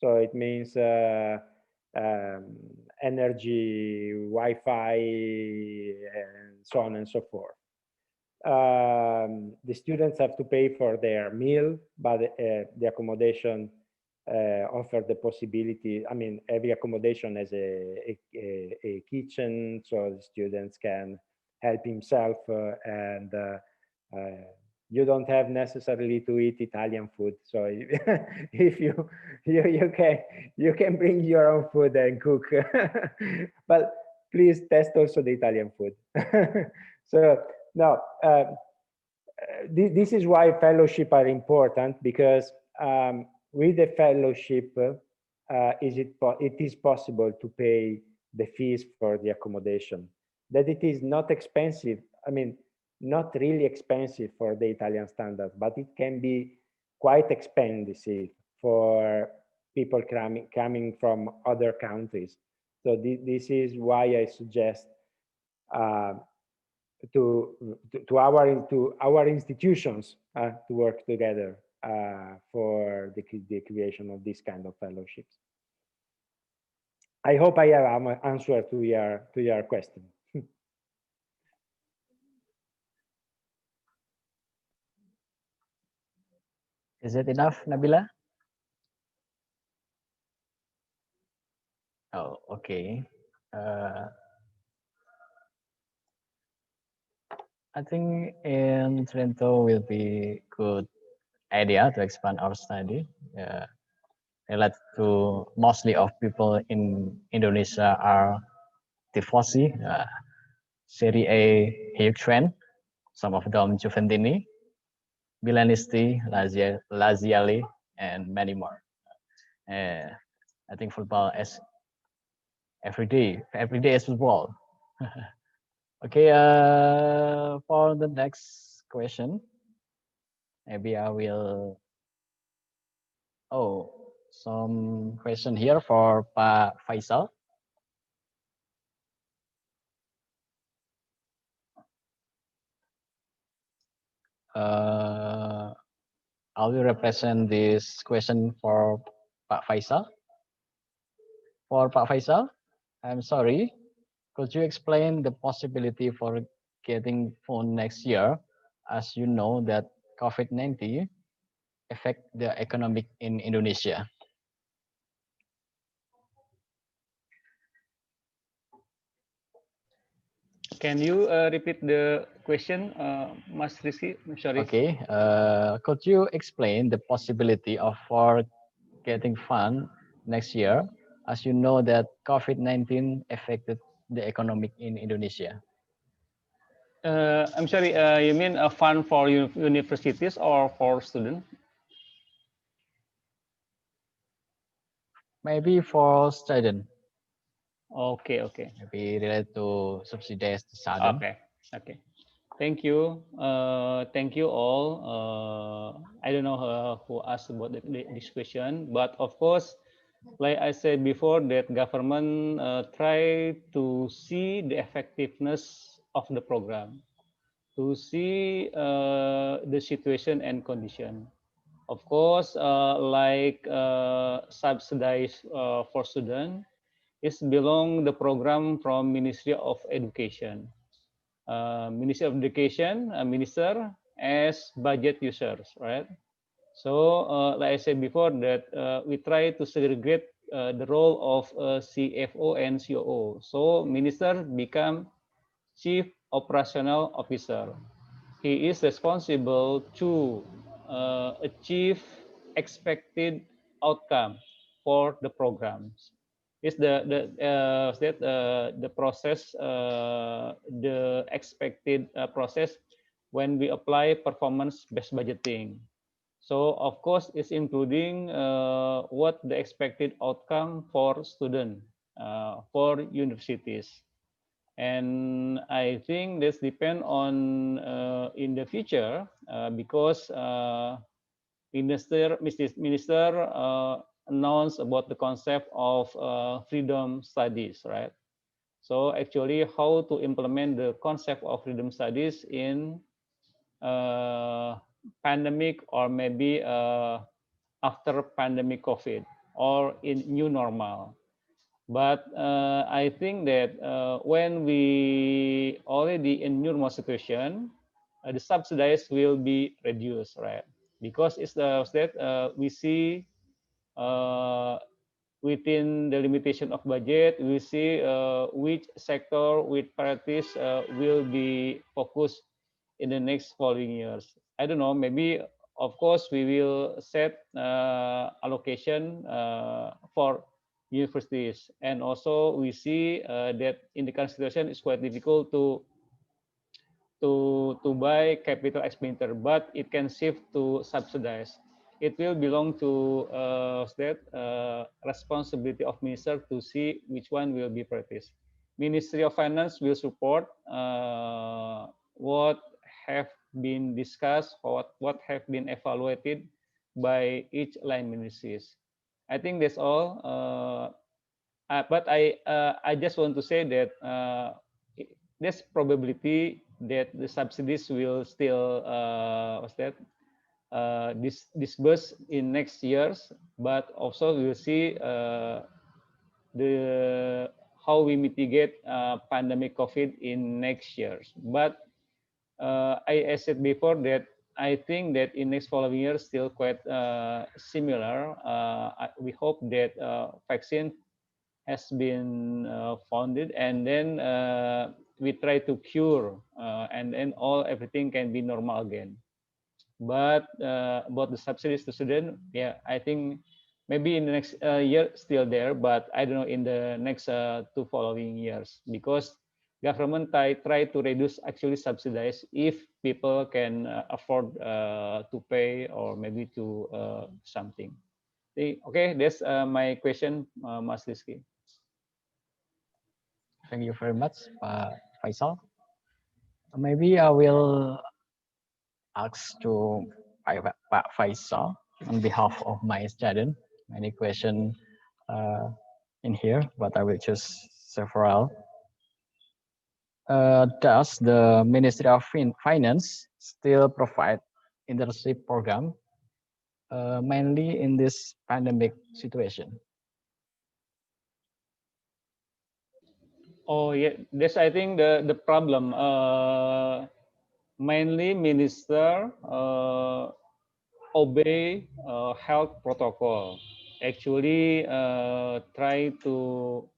So it means energy, Wi-Fi, and so on and so forth. The students have to pay for their meal, but the accommodation offer the possibility. I mean, every accommodation has a kitchen, so the students can help himself, and you don't have necessarily to eat Italian food. So if you can bring your own food and cook, but please test also the Italian food. So now, this is why fellowship are important, because with the fellowship, it is possible to pay the fees for the accommodation. That it is not expensive. I mean, not really expensive for the Italian standards, but it can be quite expensive for people coming from other countries. So this is why I suggest to our institutions to work together for the creation of this kind of fellowships. I hope I have answered to your question. Is it enough, Nabila? Oh, okay. I think in Trento will be good idea to expand our study. Related to mostly of people in Indonesia are tifosi, Serie A Hugh Trent, some of them Juventini, Milanisti, Laziale, and many more. I think football is every day is football. Okay, for the next question, maybe I will. Oh, some question here for Pak Faisal. I will represent this question for Pak Faisal. For Pak Faisal, I'm sorry. Could you explain the possibility for getting phone next year, as you know that COVID-19 affect the economic in Indonesia? Can you repeat the question, Mas Rizky? Sorry. Okay. Could you explain the possibility of for getting fund next year, as you know that COVID-19 affected the economic in Indonesia? I'm sorry, you mean a fund for universities or for students? Maybe for student. Okay. Maybe related to subsidize the student. Okay. Okay. Thank you. Thank you all. I don't know who asked about this question, but of course, like I said before, that government try to see the effectiveness of the program, to see the situation and condition. Of course, like subsidized for student, is belong the program from Ministry of Education. Ministry of Education, minister as budget users, right? So, like I said before, that we try to segregate the role of CFO and COO. So, minister become Chief Operational Officer. He is responsible to achieve expected outcome for the programs. Is the process the expected process when we apply performance based budgeting. So of course, it's including what the expected outcome for student for universities. And I think this depend on in the future because minister announced about the concept of freedom studies, right? So actually, how to implement the concept of freedom studies in pandemic or maybe after pandemic COVID or in new normal. But I think that when we already in normal situation, the subsidies will be reduced, right? Because it's the that we see uh, within the limitation of budget, we see which sector, which priorities will be focused in the next following years. I don't know, maybe of course we will set allocation for universities, and also we see that in the current situation it's quite difficult to buy capital expenditure, but it can shift to subsidize. It will belong to that responsibility of minister to see which one will be practiced. Ministry of Finance will support what have been discussed, what have been evaluated by each line ministries. I think that's all. But I just want to say that there's probability that the subsidies will still what's that disbursed in next years, but also we will see the how we mitigate pandemic COVID in next years. But I said before that I think that in next following years still quite similar. We hope that vaccine has been founded, and then we try to cure, and then all everything can be normal again. But about the subsidies to student, yeah, I think maybe in the next year still there, but I don't know in the next two following years, because government try to reduce actually subsidize if people can afford to pay or maybe to something. Okay, that's my question, Mas Rizky. Thank you very much, Pak Faisal. Maybe I will ask to Pak Faisal on behalf of my student many questions in here, but I will choose several. Does the Ministry of Finance still provide internship program, mainly in this pandemic situation? Oh yeah, that's I think the problem. Mainly minister obey health protocol. Actually, try to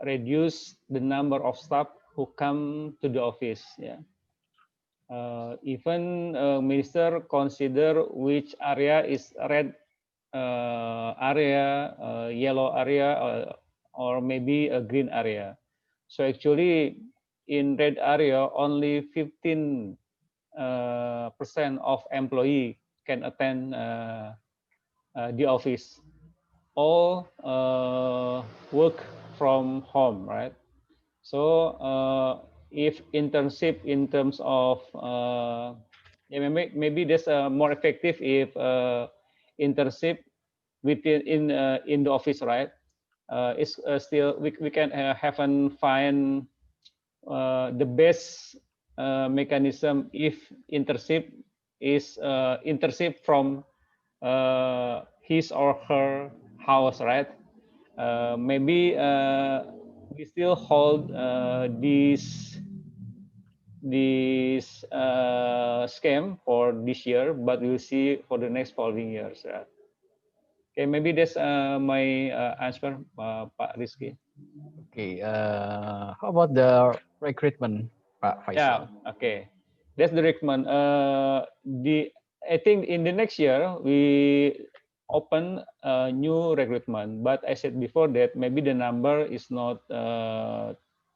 reduce the number of staff who come to the office. Yeah. Even minister consider which area is red area, yellow area, or maybe a green area. So actually, in red area, only 15% of employee can attend the office. All work from home, right? So if internship in terms of yeah, maybe that's more effective if internship within in the office, right? It's still we can haven't find the best mechanism if internship is internship from his or her house, right? Maybe we still hold this scam for this year, but we'll see for the next following years. Right? Okay, maybe that's my answer, Pak Rizky. Okay. How about the recruitment, Pak Yeah, Faisal? okay. That's the recommend. The I think in the next year we open a new recruitment, but I said before that maybe the number is not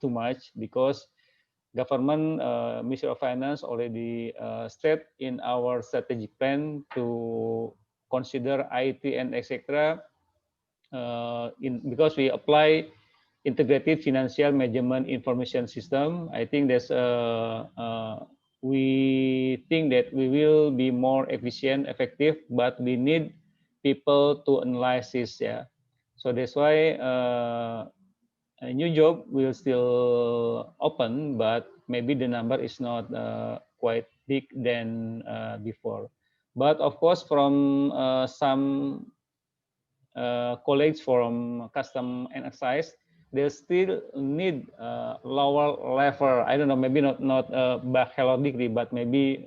too much because government Ministry of Finance already state in our strategic plan to consider IT and etc. In because we apply integrated financial management information system. I think that's we think that we will be more efficient, effective, but we need people to analyze this. Yeah, so that's why a new job will still open, but maybe the number is not quite big than before. But of course, from some colleagues from custom and excise, they still need lower level. I don't know, maybe not bachelor degree, but maybe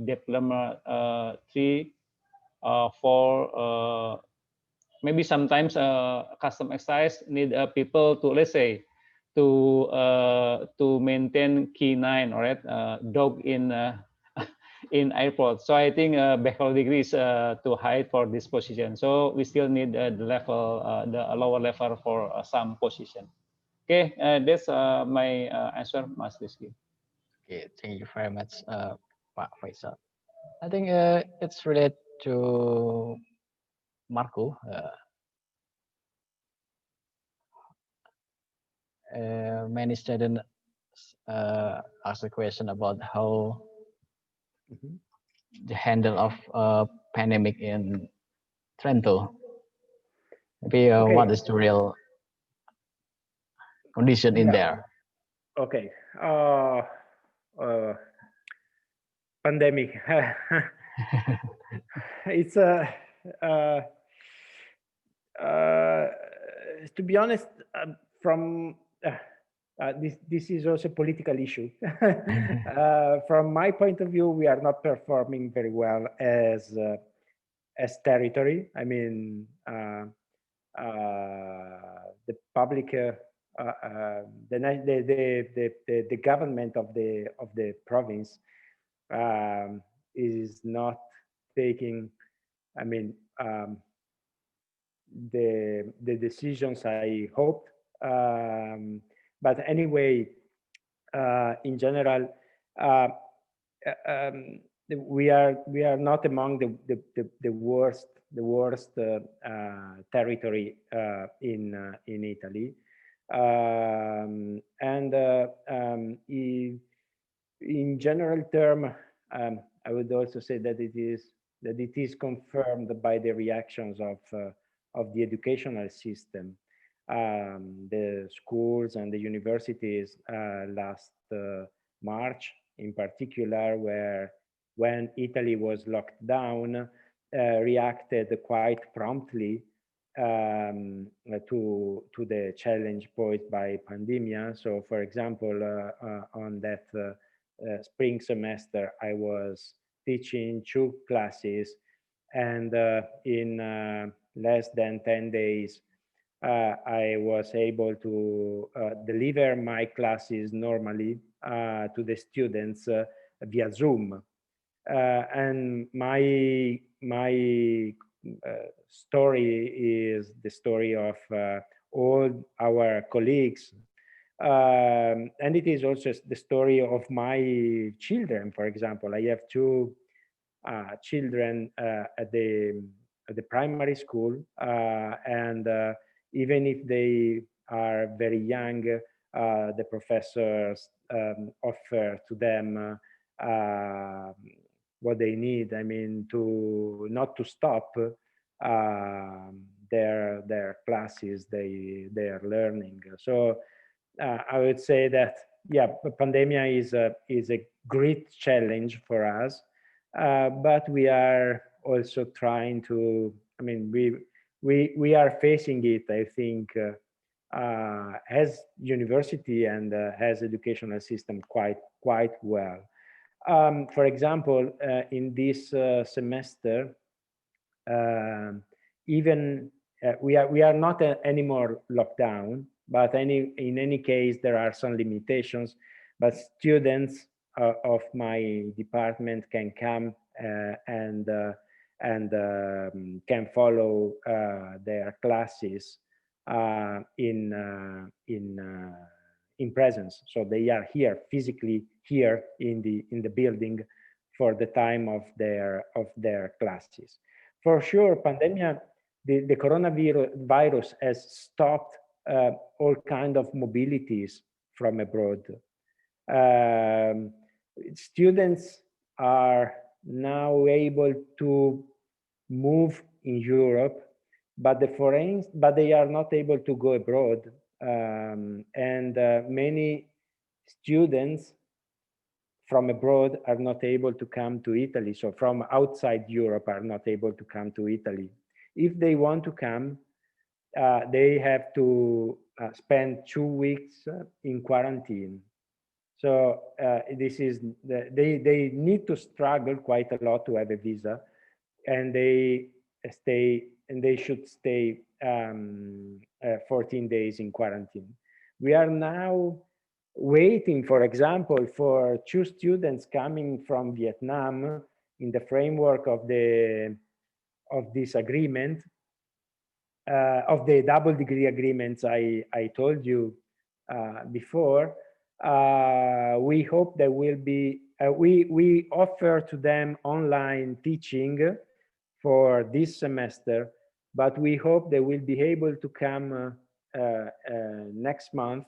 diploma 3, 4. Maybe sometimes custom excise need people to, let's say, to maintain K9, all right, dog in airport. So I think bachelor degree is too high for this position. So we still need the level, the lower level for some position. Okay, that's my answer, Mas Rizky. Okay. Thank you very much, Pak Faisal. I think it's related to Marco. Many students ask a question about how Mhm. the handle of pandemic in Trento. Maybe Okay. what is the real condition in Yeah. there? Okay. Pandemic. It's a. Uh, to be honest, from this is also a political issue. From my point of view, we are not performing very well as territory. I mean, the public, the government of the province is not taking. I mean. The decisions I hoped. But anyway, in general, we are not among the worst territory in Italy, and in general term, I would also say that it is confirmed by the reactions of the educational system. The schools and the universities last March, in particular, when Italy was locked down, reacted quite promptly to the challenge posed by pandemia. So, for example, on that spring semester, I was teaching 2 classes, and in less than 10 days, I was able to deliver my classes normally to the students via Zoom. And my story is the story of all our colleagues, and it is also the story of my children. For example, I have 2 children at the primary school, and even if they are very young, the professors offer to them what they need. I mean, to not to stop their classes they are learning. So I would say that yeah, pandemia is a great challenge for us, but we are also trying to. I mean, we are facing it. I think as university and as educational system quite well. For example, in this semester, um, even we are not anymore locked down, but in any case there are some limitations. But students of my department can come and can follow their classes in presence. So they are here physically here in the building for the time of their classes. For sure, pandemia, the coronavirus has stopped all kind of mobilities from abroad. Um, Students are now able to move in Europe, but but they are not able to go abroad. And many students from abroad are not able to come to Italy. So from outside Europe are not able to come to Italy. If they want to come, they have to spend 2 weeks in quarantine. So this is they need to struggle quite a lot to have a visa, and they should stay 14 days in quarantine. We are now waiting, for example, for 2 students coming from Vietnam in the framework of this agreement, of the double degree agreements I told you before. We hope there will be, we offer to them online teaching for this semester, but we hope they will be able to come next month.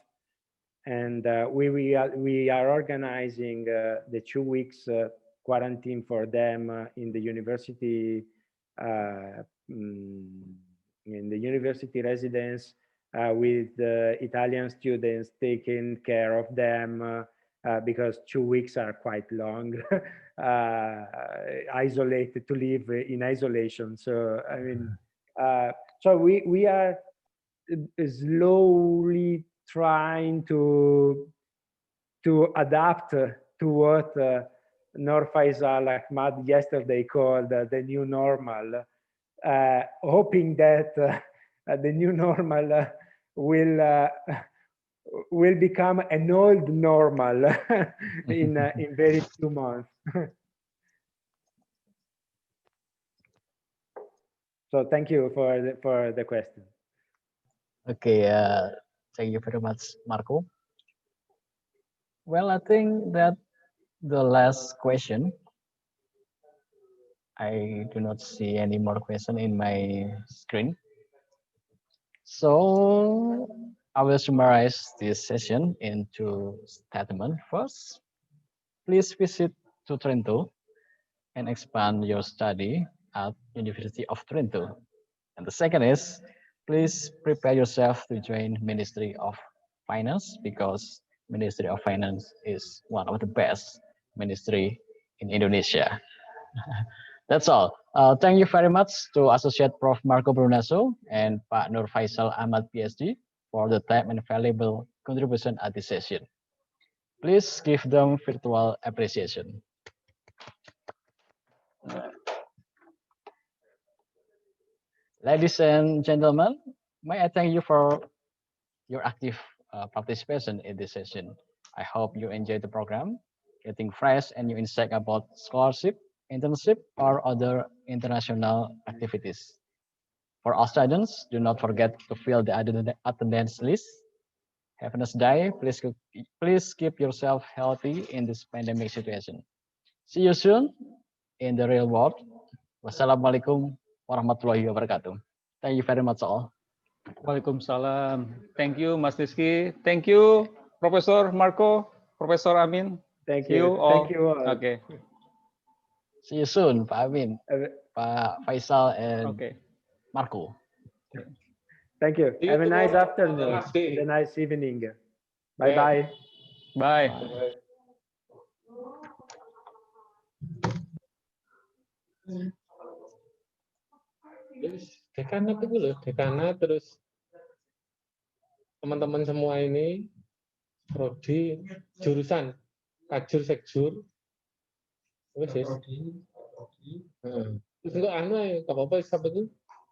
And we are organizing the 2 weeks quarantine for them in the university in the university residence, with Italian students taking care of them because 2 weeks are quite long, isolated, to live in isolation. So I mean, so we are slowly trying to adapt to what Nur Faisal Ahmad yesterday called the new normal, hoping that the new normal will become an old normal in very few months. So thank you for the question. Okay, thank you very much, Marco. Well, I think that the last question, I do not see any more question in my screen. So I will summarize this session into statement. First, please visit to Trento and expand your study at University of Trento. And the second is, please prepare yourself to join Ministry of Finance, because Ministry of Finance is one of the best ministry in Indonesia. That's all. Thank you very much to Associate Prof. Marco Brunaso and Pak Nur Faisal Ahmad PhD for the time and valuable contribution at this session. Please give them virtual appreciation. Ladies and gentlemen, may I thank you for your active participation in this session. I hope you enjoyed the program, getting fresh and new insight about scholarship, internship, or other international activities. For all students, do not forget to fill the attendance list. Have a nice day. Please keep yourself healthy in this pandemic situation. See you soon in the real world. Wassalamualaikum warahmatullahi wabarakatuh. Thank you very much all. Waalaikumsalam. Thank you, Mas Rizky. Thank you, Profesor Marco, Profesor Amin. Thank See you you. all. Thank you all. Okay. See you soon, Pak Amin, Pak Faisal, and Okay. Marco. Thank you. See you Have a nice tomorrow, afternoon last day. and a nice evening. Bye-bye. Bye. Terus dekanat itu loh, dekanat terus teman-teman semua ini prodi jurusan kajur sekjur wes terus enggak anu ya gak apa-apa sampai itu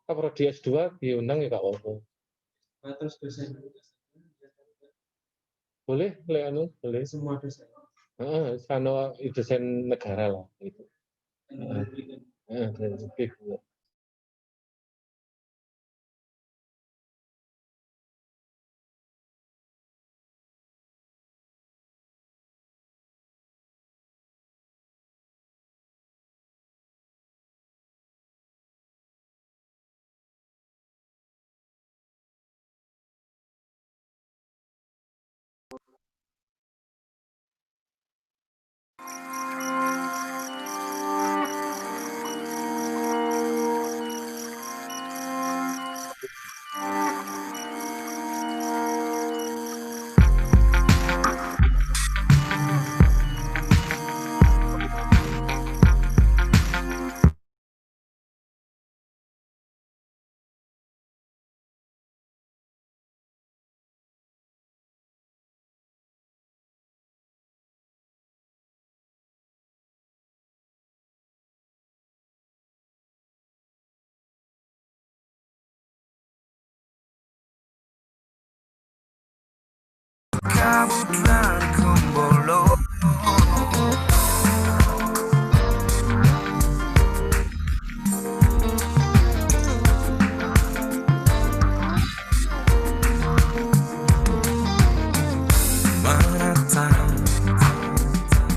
prodi S2 diundang ya gak apa-apa terus dosen boleh anu boleh semua dosen sana dosen negara lah gitu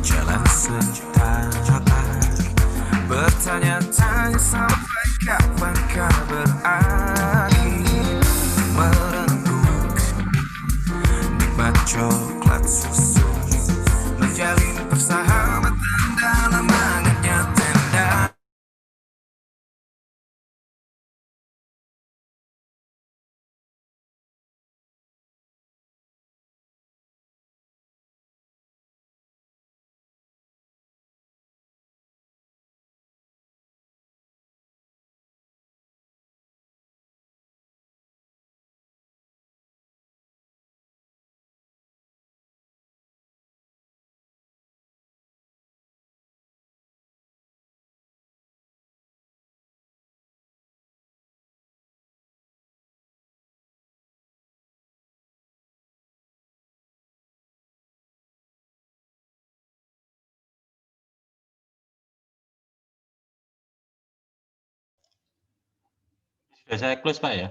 Jalan setapak bertanya-tanya sampai kapan kau berakhir merenggut nikmat coklat susu menjalin persahabatan dalam hangatnya tenda. Sudah saya close Pak ya?